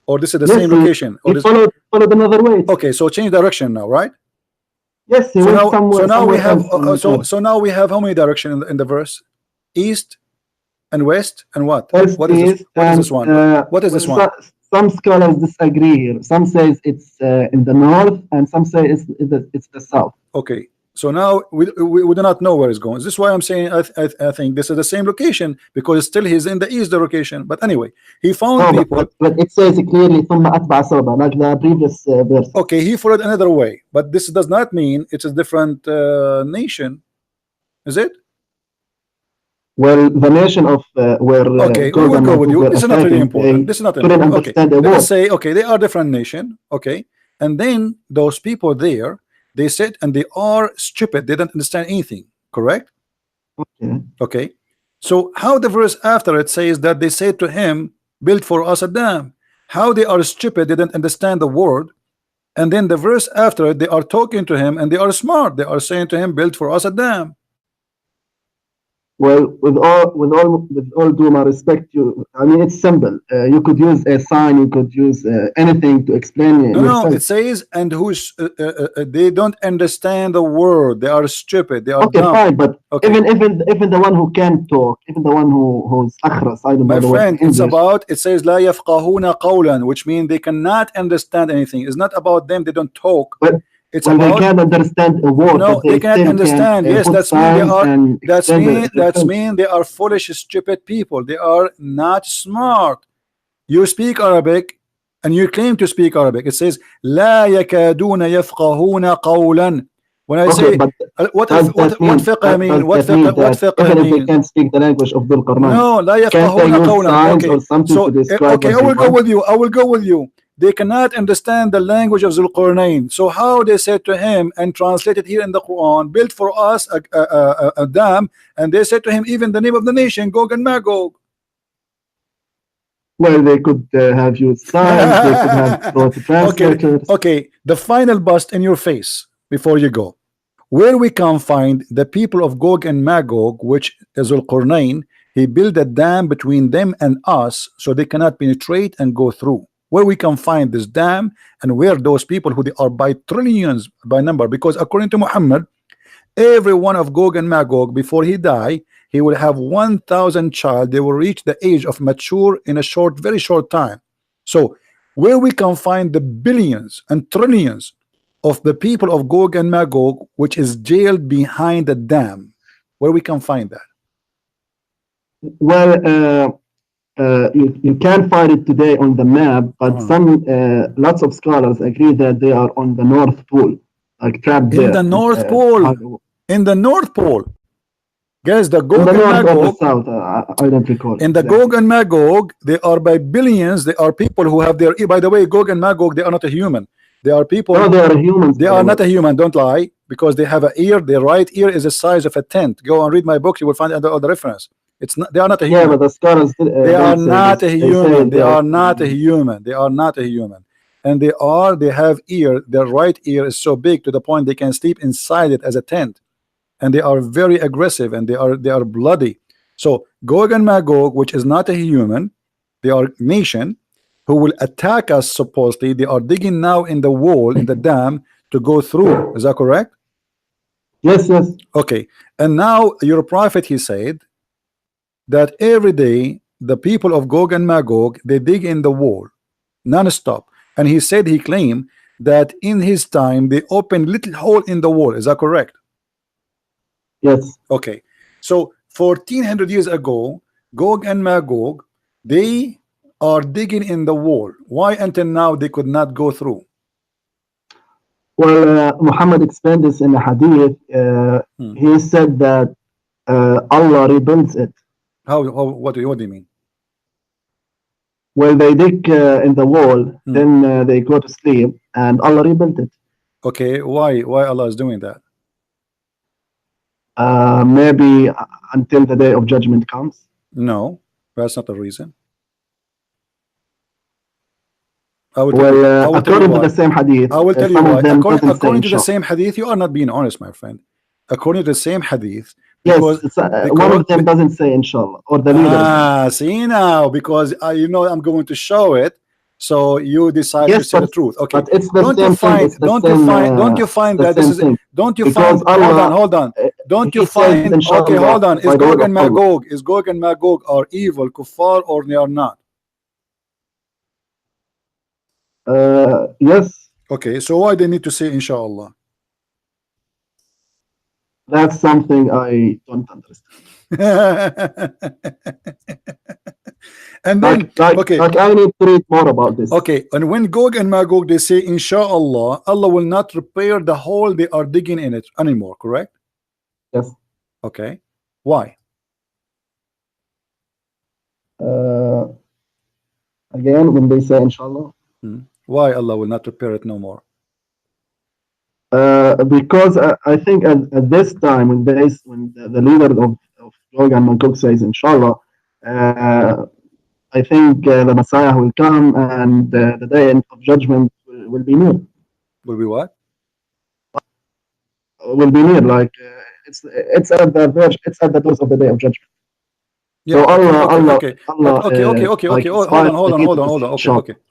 Or this is the same location? He followed another way. Okay, so change direction now, right? Yes, he went somewhere. So now we have so now we have how many directions in the verse? East and west and what? What is this? What is this one? What is this one? Some scholars disagree here. Some says it's in the north, and some say it's the south. Okay, so now we do not know where it's going. This is why I'm saying I think this is the same location, because still he's in the east location. But anyway, he found people. But it says clearly ثم أتبع سببا, like the previous verse. Okay, he followed another way, but this does not mean it's a different nation, is it? Well, the nation of where okay, we will go with you. This is not really important. This is not important. Okay, let's say they are different nation. Okay, and then those people there, they said, and they are stupid. They don't understand anything. Correct? Okay. So how the verse after it says that they said to him, "Build for us a dam." How they are stupid? They don't understand the word. And then the verse after it, they are talking to him, and they are smart. They are saying to him, "Build for us a dam." Well, with all due my respect, I mean, it's simple. You could use a sign. You could use anything to explain. No, it says, and who's they don't understand the word. They are stupid. They are dumb. Fine, but even the one who can talk, even the one who's akhras, I don't know. My friend, it says لا يفقهون قولا, which means they cannot understand anything. It's not about them. They don't talk. But it's about, they can't understand a word. No, they can't understand. Yes, that's mean they are foolish, stupid people. They are not smart. You speak Arabic and you claim to speak Arabic. It says لا يكادون يفقهون قولا. When I say what fiqh mean? What fiqh mean? They can't speak the language of Dhul Qarnayn. No, لا يفقهون قولا. Okay, I will go with you. They cannot understand the language of Zulqarnain. So how they said to him and translated here in the Quran, build for us a dam, and they said to him even the name of the nation, Gog and Magog. Well, they could have used signs, they could have brought a translator. Okay, the final bust in your face before you go. where we can find the people of Gog and Magog, which is Al-Qurnayn, he built a dam between them and us so they cannot penetrate and go through. Where we can find this dam and where those people who they are by trillions by number, because according to Muhammad, every one of Gog and Magog before he die, he will have 1,000 child. They will reach the age of mature in a short, very short time. So where we can find the billions and trillions of the people of Gog and Magog, which is jailed behind the dam, where we can find that? Well, you can find it today on the map, but lots of scholars agree that they are on the North Pole, like trapped in there. the North Pole. In the North Pole. Guys, the Gog in the and north or Magog, the south, I don't recall. in the Gog and Magog, they are by billions. They are people who have their, by the way, Gog and Magog, they are not a human. They are people. No, they are humans. They are not a human, don't lie, because they have an ear. Their right ear is the size of a tent. Go and read my book, you will find all the reference. It's not, they are not a human. Yeah, but the scholars, they are not a human. They are not a human. They are not a human. And they have ear. Their right ear is so big to the point they can sleep inside it as a tent. And they are very aggressive and they are bloody. So Gog and Magog, which is not a human, they are nation who will attack us supposedly. They are digging now in the wall, in the dam, to go through. Is that correct? Yes, yes. Okay. And now your prophet, he said that every day the people of Gog and Magog, they dig in the wall non-stop. And he said, he claimed that in his time they opened little hole in the wall. Is that correct? Yes. Okay. So 1400 years ago, Gog and Magog, they are digging in the wall. Why until now they could not go through? Well, Muhammad explained this in a hadith. He said that Allah rebuilds it. What do you mean? Well, they dig in the wall, then they go to sleep, and Allah rebuilt it. Okay, why Allah is doing that? Maybe until the day of judgment comes. No, that's not the reason. Well, according to the same hadith, I will tell you why. According to the same hadith, you are not being honest, my friend. According to the same hadith, because one of them doesn't say inshallah, or the leader. See now, because you know I'm going to show it, so you decide to say the truth. Okay, but it's the don't you find that this is thing. Don't you because find hold on don't you find okay, hold on, is Gog and Magog are evil kuffar or they are not? Yes. Okay, so why they need to say inshallah? That's something I don't understand. And then okay, I need to read more about this. Okay, and when Gog and Magog they say inshallah, Allah will not repair the hole they are digging in it anymore, correct? Yes. Okay, why? Again, when they say inshallah, why Allah will not repair it no more? Because I think at this time, when the leader of Gog and Magog says inshallah, I think the Messiah will come and the day of judgment will be near. Will be what? Will be near, like it's at the verge, it's at the doors of the day of judgment. Yeah, so okay. Hold on.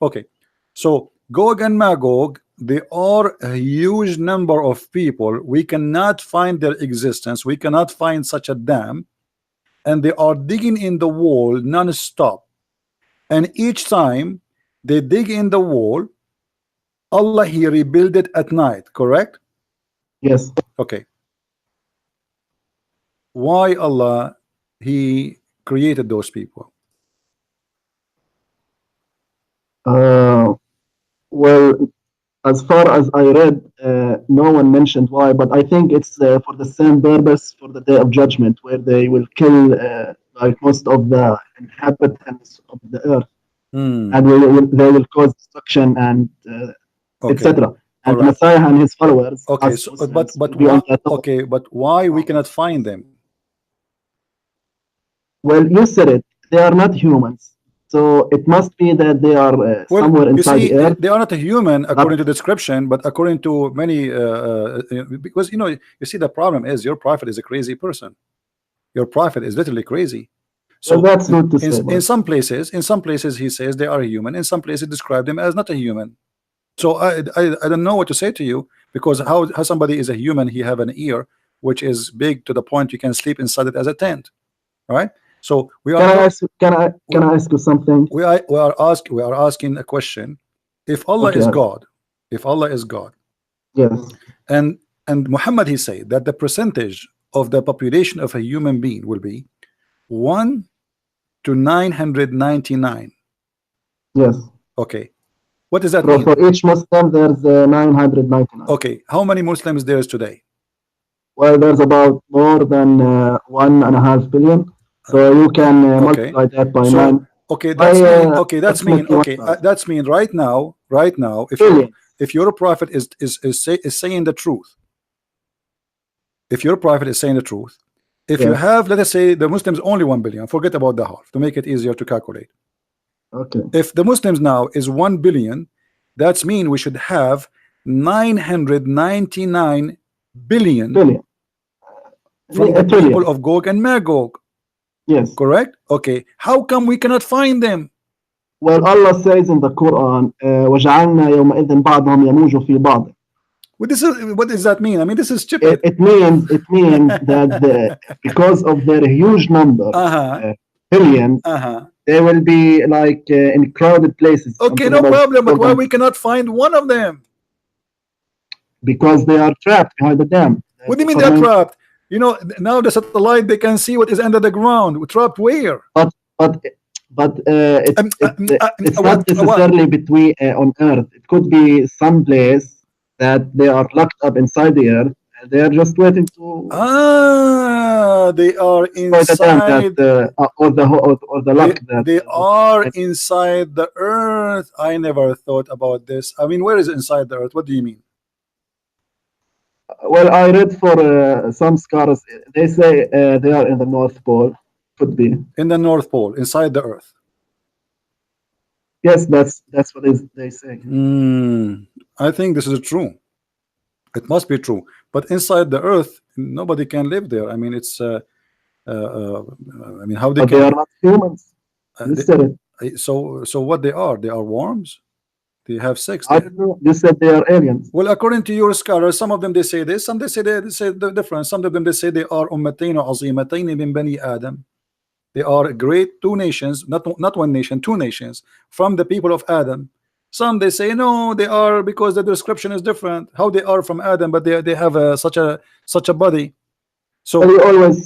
Okay. So Gog and Magog, they are a huge number of people. We cannot find their existence. We cannot find such a dam, and they are digging in the wall non-stop. And each time they dig in the wall, Allah he rebuild it at night, correct? Yes. Okay. Why Allah he created those people? Well, as far as I read, no one mentioned why, but I think it's for the same purpose for the day of judgment, where they will kill like most of the inhabitants of the earth, and they will cause destruction and etc. And the Messiah and his followers. Okay, so, but why we cannot find them? Well, you said it. They are not humans. So it must be that they are Well, somewhere you inside see, the earth. they are not a human according But to description, but according to many, because you see, the problem is your prophet is a crazy person. Your prophet is literally crazy. well, So that's rude to say. in some places he says they are a human. In some places describe them as not a human. So I don't know what to say to you, because how somebody is a human, he have an ear which is big to the point you can sleep inside it as a tent. All right. So we Can I are ask? Can I ask you something? we are asking a question. If Allah Okay. is God, if Allah is God, Yes. and Muhammad, he said that the percentage of the population of a human being will be 1 to 999. Yes. Okay, what does that For, mean? for each Muslim, there's 999. Okay, how many Muslims there is today? Well, there's about more than 1.5 billion. So you can Okay, multiply that by so 9. okay, By that's mean approximately okay, 1,000 that's mean right now, billion. if your prophet is saying the truth, if your prophet is saying the truth, if you Yes. have, let us say, the Muslims only 1 billion, forget about the half to make it easier to calculate. Okay. If the Muslims now is 1 billion, that's mean we should have 999 billion Billion. from A the trillion. people of Gog and Magog. Yes. Correct? Okay. How come we cannot find them? Well, Allah says in the Quran, وَجَعَلْنَا يَوْمَئِذٍ بَعْضَهُمْ يَمُوجُ فِي بَعْضٍ. What does that mean? I mean, this is stupid. It means that because of their huge number, billions, they will be like in crowded places. Okay, no problem. But why we cannot find one of them? Because they are trapped behind the dam. What do you mean they're trapped? You know, now the satellite, they can see what is under the ground. We're trapped where? But it's not necessarily between on Earth. It could be some place that they are locked up inside the Earth. And they are just waiting to. They are inside. Or the lock that they are inside the Earth. I never thought about this. I mean, where is inside the Earth? What do you mean? Well, I read for some scholars. They say they are in the North Pole. Could be in the North Pole, inside the Earth. Yes, that's what they say. I think this is true. It must be true. But inside the Earth, nobody can live there. I mean, it's. I mean, how they but can? They are not humans. So what they are? They are worms. They have sex. I don't know. You said they are aliens. Well, according to your scholars, some of them they say this, some they say the difference. Some of them they say they are ummatayn azimatayn min bani Adam. They are great two nations, not one nation, two nations from the people of Adam. Some they say no, they are because the description is different. How they are from Adam, but they have such a body. So well, you always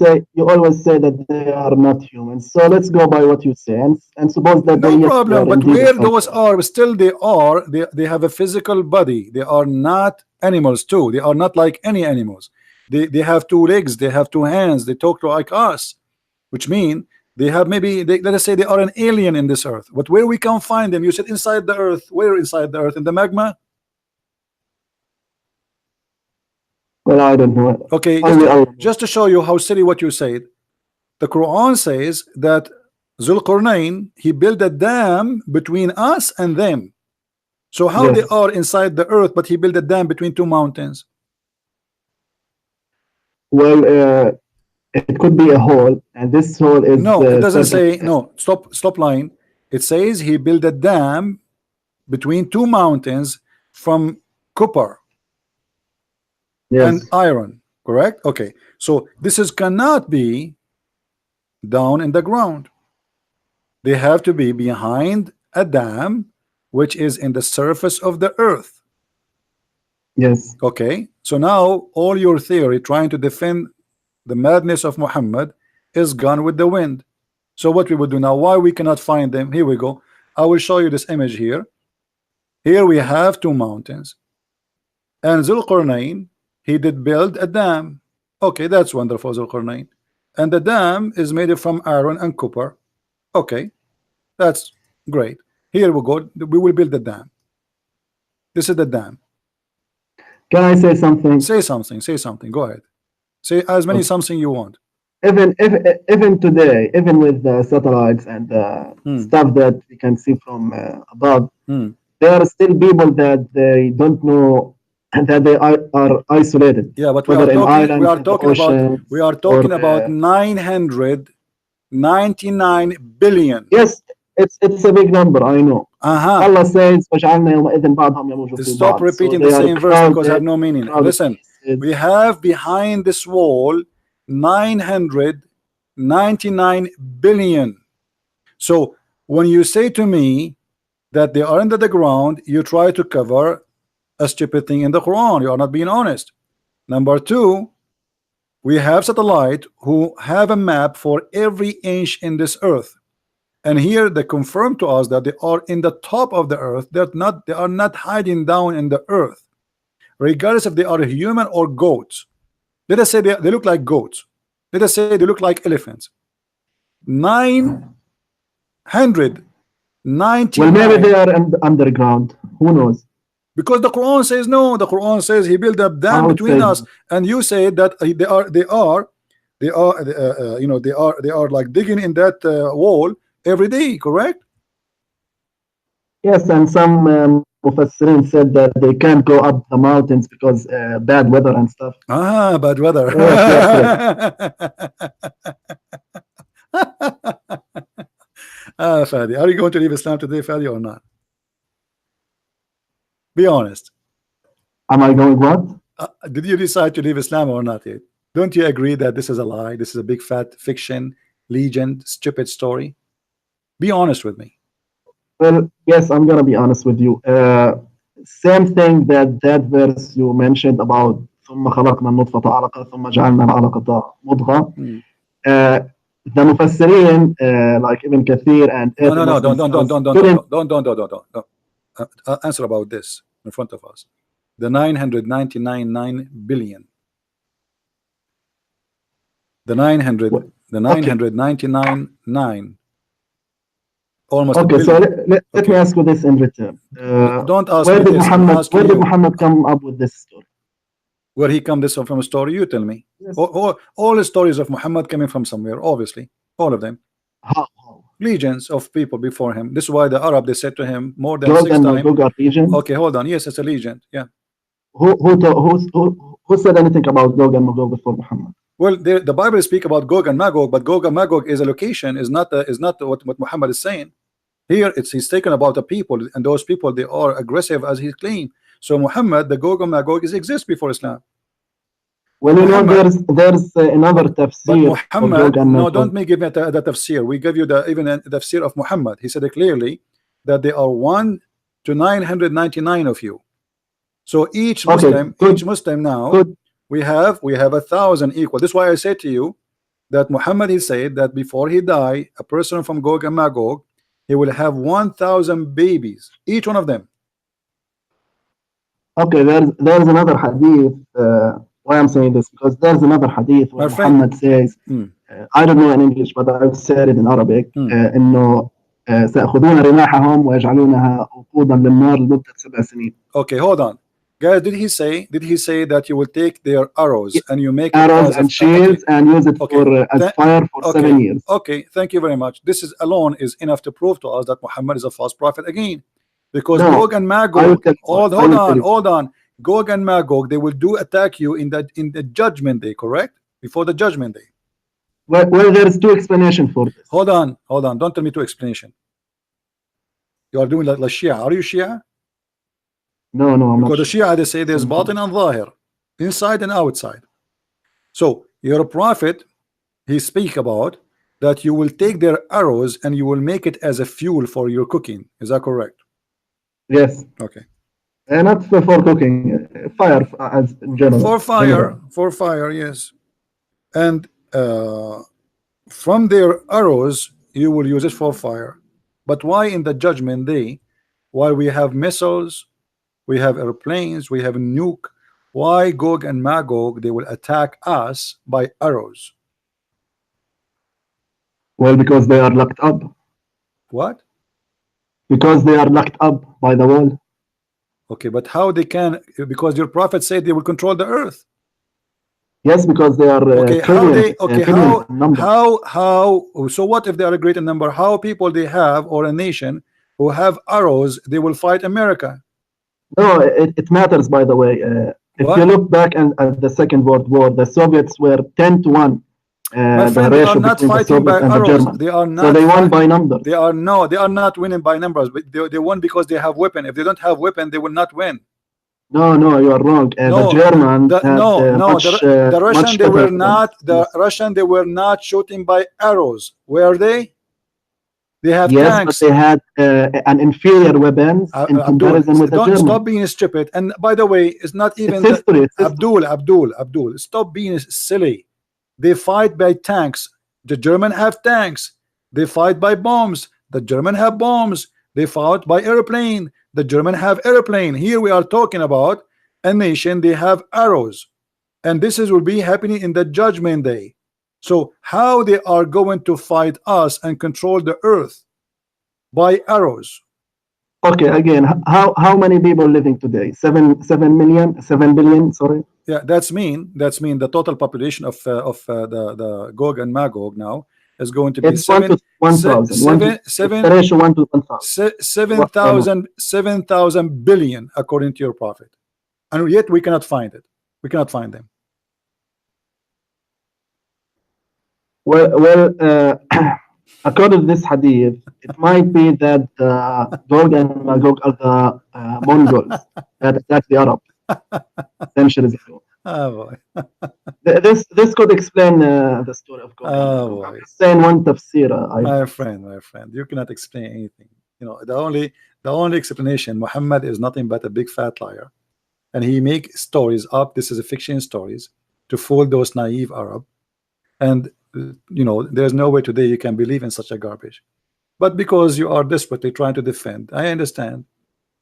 say that they are not humans. So let's go by what you say and suppose that no problem. But where those are, still they have a physical body. They are not animals too. They are not like any animals. They have two legs. They have two hands. They talk like us, which mean they have let us say they are an alien in this earth. But where we can find them? You said inside the earth. Where inside the earth? In the magma? Well, I don't know. Okay, just to show you how silly what you said, the Quran says that Zulqarnain, he built a dam between us and them. So how they are inside the earth, but he built a dam between two mountains? Well, it could be a hole, and this hole is no. It doesn't say no. Stop line. It says he built a dam between two mountains from copper and iron. Correct? Okay. So this cannot be down in the ground. They have to be behind a dam, which is in the surface of the earth. Yes. Okay. So now all your theory trying to defend the madness of Muhammad is gone with the wind. So what we will do now, why we cannot find them? Here we go. I will show you this image here. Here we have two mountains, and Zulqarnain, he did build a dam. Okay, that's wonderful, Zulqarnain. And the dam is made from iron and copper. Okay, that's great. Here we go. We will build the dam. This is the dam. Can I say something? Say something. Say something. Go ahead. Say as many something you want. even today, even with the satellites and stuff that we can see from above, there are still people that they don't know and that they are isolated. Yeah, but whether in islands, we are in the talking about oceans, we are or talking about 999 billion. yes, it's a big number. I know. Uh-huh. Allah says, وَجَعَلْنَا يَوْمَئِذٍ بَعْضَهُم يَمُوجُ فِي Stop بَعْض. So repeating they the are same verse because it have crowded, no meaning. crowded Listen, places. we have behind this wall 999 billion. So when you say to me that they are under the ground, you try to cover a stupid thing in the Quran. You are not being honest. Number two, we have satellite who have a map for every inch in this earth, and here they confirm to us that they are in the top of the earth. They are not hiding down in the earth, regardless if they are human or goats. Let us say they look like goats. Let us say they look like elephants. 999. Well, maybe they are underground. Who knows? Because the Quran says no. The Quran says he built a dam between us, and you say that they are like digging in that wall every day, correct? Yes, and some Mufassirin said that they can't go up the mountains because bad weather and stuff. Ah, bad weather. Yes, Fadi, are you going to leave Islam today, Fadi, or not? Be honest. Am I going what? Did you decide to leave Islam or not yet? Don't you agree that this is a lie? This is a big fat fiction, legend, stupid story? Be honest with me. Well, yes, I'm gonna be honest with you. Same thing that verse you mentioned about ثم خلقنا النطفة علقة ثم جعلنا العلقة مضغة. The Mufassirin, like Ibn Kathir and no, don't answer about this in front of us. The 999 billion. The 999 almost. Okay, so let me ask you this in return. Don't ask where me did this. Where did Muhammad come up with this story? Where he come this from a story? You tell me. Yes. All the stories of Muhammad coming from somewhere, obviously, all of them. How? Legions of people before him. This is why the Arab, they said to him more than Gog 6 and times. Magog are legions? Okay, hold on. Yes, it's a legend. Yeah. Who said anything about Gog and Magog before Muhammad? Well, the Bible speak about Gog and Magog, but Gog and Magog is a location, is not what Muhammad is saying. Here he's taken about the people, and those people, they are aggressive as he claimed. So Muhammad, the Gog and Magog exist before Islam. Well, you know, there's another tafsir. But Muhammad, no, don't me give me the tafsir. We give you even the tafsir of Muhammad. He said it clearly that there are 1 to 999 of you. So each Muslim, now we have 1,000 equal. This is why I said to you that Muhammad, he said that before he die, a person from Gog and Magog, he will have 1,000 babies, each one of them. Okay, there's another hadith. Why I'm saying this, because there's another hadith where Muhammad says, I don't know in English, but I've said it in Arabic, إنه سيأخذون رماحهم ويجعلونها وقودا للنار لمدة 7 سنين. Okay, hold on, guys. Did he say that you will take their arrows and you make arrows and shields and use it for as fire for 7 years? Okay, thank you very much. This is alone is enough to prove to us that Muhammad is a false prophet again, because Gog and Magog. Hold on. Gog and Magog, they will attack you in the judgment day, correct? Before the judgment day. Well, there's 2 explanations for this. Hold on. Don't tell me 2 explanation. You are doing like Shia. Are you Shia? No, I'm not. Because the Shia, they say there's batin and zahir, inside and outside. So your prophet, he speak about that you will take their arrows and you will make it as a fuel for your cooking. Is that correct? Yes. Okay. Not for cooking, fire as in general. For fire, yes. And from their arrows, you will use it for fire. But why in the judgment day, while we have missiles, we have airplanes, we have nuke, why Gog and Magog, they will attack us by arrows? Well, because they are locked up. What? Because they are locked up by the wall. Okay, but how they can? Because your prophet said they will control the earth. Yes, because they are Okay, how they okay trillion number. how so what if they are a greater number? How people they have, or a nation who have arrows, they will fight America? No, it matters, by the way. If you What? look back at the Second World War, the Soviets were 10-1, My the friend, they are ratio not between the fighting by Soviets and the arrows. Germans. They are So not they won by numbers. they are no, they are not winning by numbers, but they won because they have weapon. If they don't have weapon, they will not win. No, you are wrong. The No, Germans had the Russian much they better were not weapons. Russian they were not shooting by arrows. Were they? They have Yes, but tanks. they had an inferior weapons in Abdul, comparison with the don't stop Germans. being stupid. And by the way, it's not even It's history. It's history. Abdul, stop being silly. They fight by tanks. The German have tanks. They fight by bombs. The German have bombs. They fought by airplane. The German have airplane. Here we are talking about a nation. They have arrows, and this is will be happening in the judgment day. So how they are going to fight us and control the earth? By arrows. Okay, again, how many people living today? 7 billion. Sorry. Yeah, that's mean the total population of the Gog and Magog now is going to be It's 1 to 1,000. The ratio 1 to 1,000. 7,000 billion according to your prophet, and yet we cannot find it. We cannot find them. Well, according to this hadith, it might be that Gog and Magog are the Mongols that attacked the Arabs centuries ago. Oh boy. This could explain the story of Gog. Oh boy. Saying one tafsir. My friend, you cannot explain anything. You know, the only explanation, Muhammad is nothing but a big fat liar, and he make stories up. This is a fiction stories to fool those naive Arab, and you know, there's no way today you can believe in such a garbage. But because you are desperately trying to defend, I understand.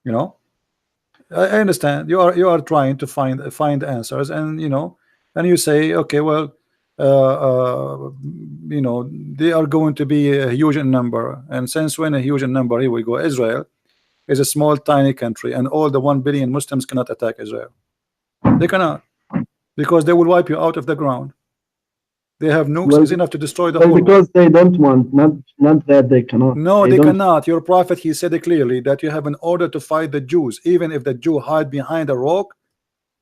You know, I understand you are trying to find answers, and you know, and you say, okay, well, you know, they are going to be a huge in number, and since when a huge in number, here we go. Israel is a small tiny country, and all the 1 billion Muslims cannot attack Israel. They cannot, because they will wipe you out of the ground. They have nukes is enough to destroy the whole because world. they don't want, not that they cannot. No, they cannot. Your prophet, he said it clearly that you have an order to fight the Jews. Even if the Jew hide behind a rock,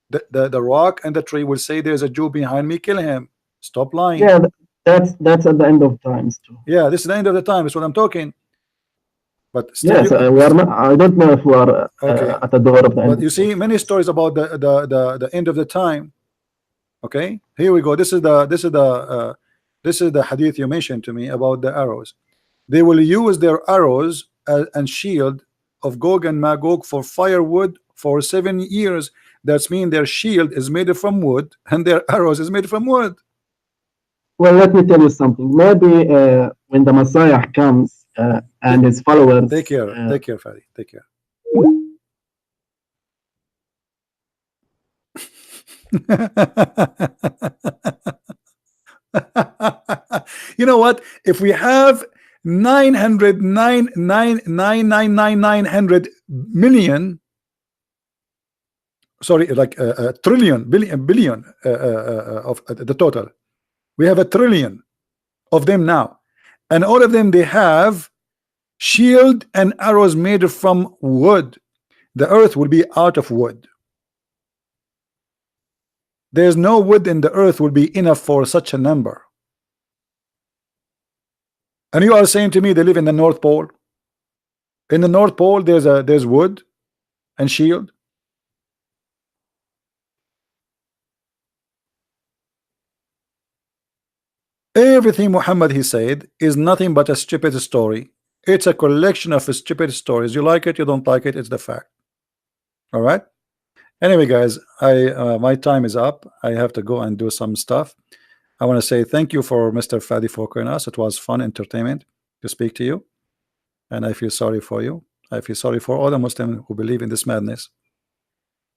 the rock and the tree will say, there's a Jew behind me, kill him. Stop lying. Yeah, that's at the end of times too. Yeah, this is the end of the time. That's what I'm talking. But still, yes, we are not. I don't know if we are at the door of the end. But you see many stories about the end of the time. Okay, here we go. This is the hadith you mentioned to me about the arrows. They will use their arrows and shield of Gog and Magog for firewood for 7 years. That's mean their shield is made from wood and their arrows is made from wood. Well, let me tell you something. Maybe when the Messiah comes and his followers. Take care, Fadi. Take care. You know what? If we have 900 million, sorry, like a trillion, billion of the total, we have 1 trillion of them now, and all of them they have shield and arrows made from wood. The earth will be out of wood. There's no wood in the earth will be enough for such a number. And you are saying to me they live in the North Pole? In the North Pole there's wood and shield. Everything Muhammad he said is nothing but a stupid story. It's a collection of stupid stories. You like it, you don't like it, it's the fact. All right. Anyway, guys, my time is up. I have to go and do some stuff. I want to say thank you for Mr. Fadi for calling us. It was fun entertainment to speak to you, and I feel sorry for you. I feel sorry for all the Muslims who believe in this madness.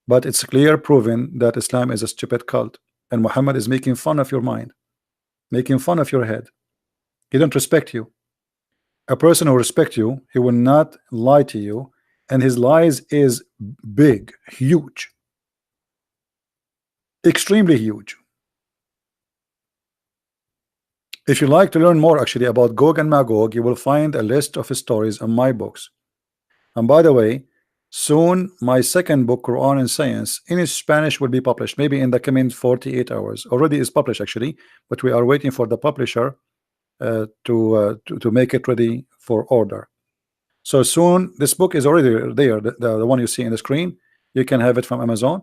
But it's clear, proven that Islam is a stupid cult, and Muhammad is making fun of your mind, making fun of your head. He don't respect you. A person who respects you, he will not lie to you, and his lies is big, huge, extremely huge. If you like to learn more actually about Gog and Magog, you will find a list of stories in my books. And by the way, soon my second book, Quran and Science, in Spanish will be published, maybe in the coming 48 hours. Already is published actually, but we are waiting for the publisher to make it ready for order. So soon, this book is already there, the one you see in the screen. You can have it from Amazon.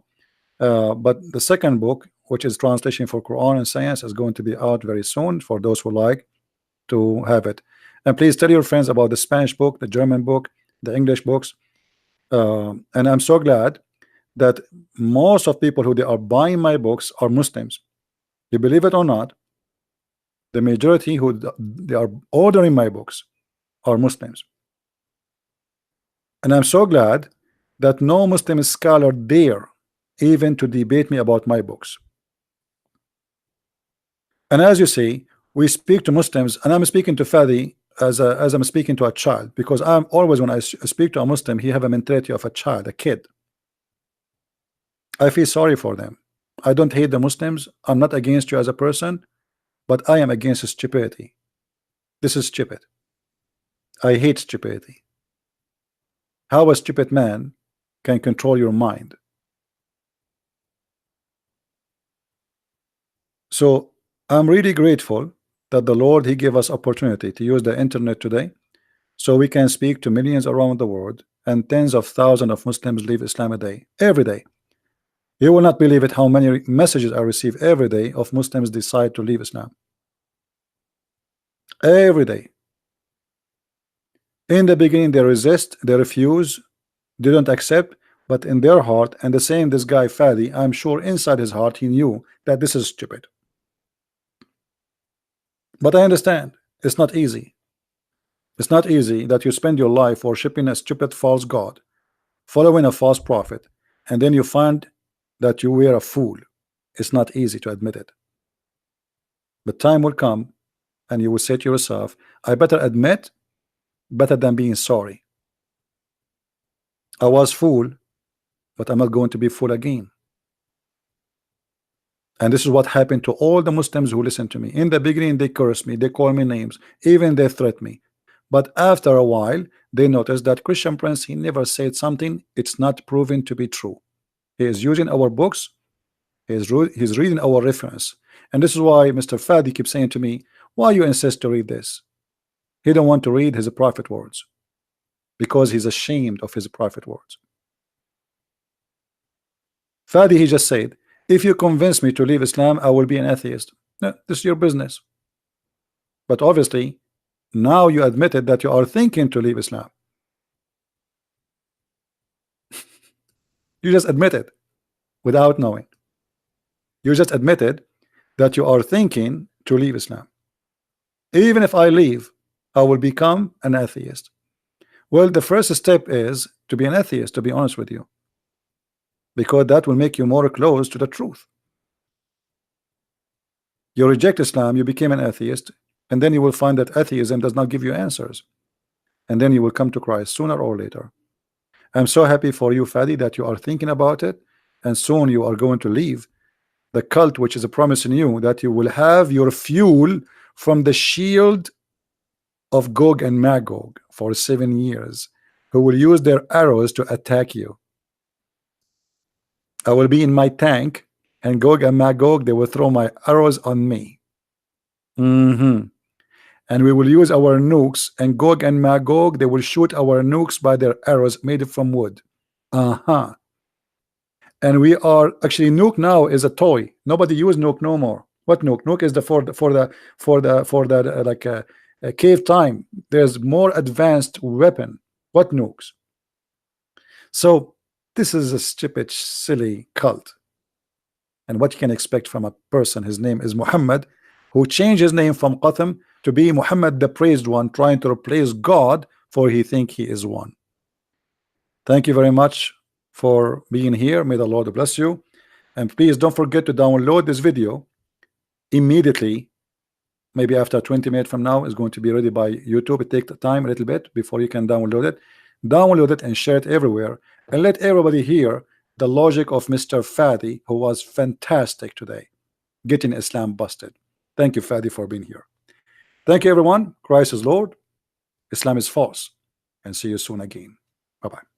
But the second book, which is translation for Quran and Science, is going to be out very soon for those who like to have it. And please tell your friends about the Spanish book, the German book, the English books. And I'm so glad that most of people who they are buying my books are Muslims. You believe it or not, the majority who they are ordering my books are Muslims. And I'm so glad that no Muslim scholar dare even to debate me about my books. And as you see, we speak to Muslims, and I'm speaking to Fadi as I'm speaking to a child, because I'm always, when I speak to a Muslim, he have a mentality of a child, a kid. I feel sorry for them. I don't hate the Muslims. I'm not against you as a person, but I am against stupidity. This is stupid. I hate stupidity. How a stupid man can control your mind. So I'm really grateful that the Lord, he gave us opportunity to use the internet today, so we can speak to millions around the world, and tens of thousands of Muslims leave Islam a day, every day. You will not believe it how many messages I receive every day of Muslims decide to leave Islam. Every day. In the beginning they resist, they refuse, they don't accept, but in their heart, and the same this guy Fadi, I'm sure inside his heart he knew that this is stupid. But I understand it's not easy. It's not easy that you spend your life worshiping a stupid false god, following a false prophet, and then you find that you were a fool. It's not easy to admit it. But time will come and you will say to yourself, I better admit better than being sorry. I was fool, but I'm not going to be fool again. And this is what happened to all the Muslims who listen to me. In the beginning they curse me, they call me names, even they threat me. But after a while they notice that Christian Prince, he never said something it's not proven to be true. He is using our books, he's reading our reference. And this is why Mr. Fadi keeps saying to me, why you insist to read this? He don't want to read his prophet words because he's ashamed of his prophet words. Fadi, he just said, if you convince me to leave Islam, I will be an atheist. No, this is your business. But obviously now you admitted that you are thinking to leave Islam. You just admitted without knowing. You just admitted that you are thinking to leave Islam. Even if I leave, I will become an atheist. Well, the first step is to be an atheist, to be honest with you, because that will make you more close to the truth. You reject Islam, you became an atheist, and then you will find that atheism does not give you answers, and then you will come to Christ sooner or later. I'm so happy for you, Fadi, that you are thinking about it, and soon you are going to leave the cult which is promising you that you will have your fuel from the shield of Gog and Magog for 7 years, who will use their arrows to attack you. I will be in my tank, and Gog and Magog, they will throw my arrows on me. And we will use our nukes, and Gog and Magog, they will shoot our nukes by their arrows made from wood. And we are actually, nuke now is a toy. Nobody use nuke no more. What nuke? Nuke is the for the like a cave time. There's more advanced weapon. What nukes? So this is a stupid, silly cult. And what you can expect from a person, his name is Muhammad, who changed his name from Qatham to be Muhammad the praised one, trying to replace God, for he think he is one. Thank you very much for being here. May the Lord bless you. And please don't forget to download this video immediately. Maybe after 20 minutes from now is going to be ready by YouTube. It takes time a little bit before you can download it. Download it and share it everywhere, and let everybody hear the logic of Mr. Fadi, who was fantastic today, getting Islam busted. Thank you, Fadi, for being here. Thank you, everyone. Christ is Lord, Islam is false, and see you soon again. Bye bye.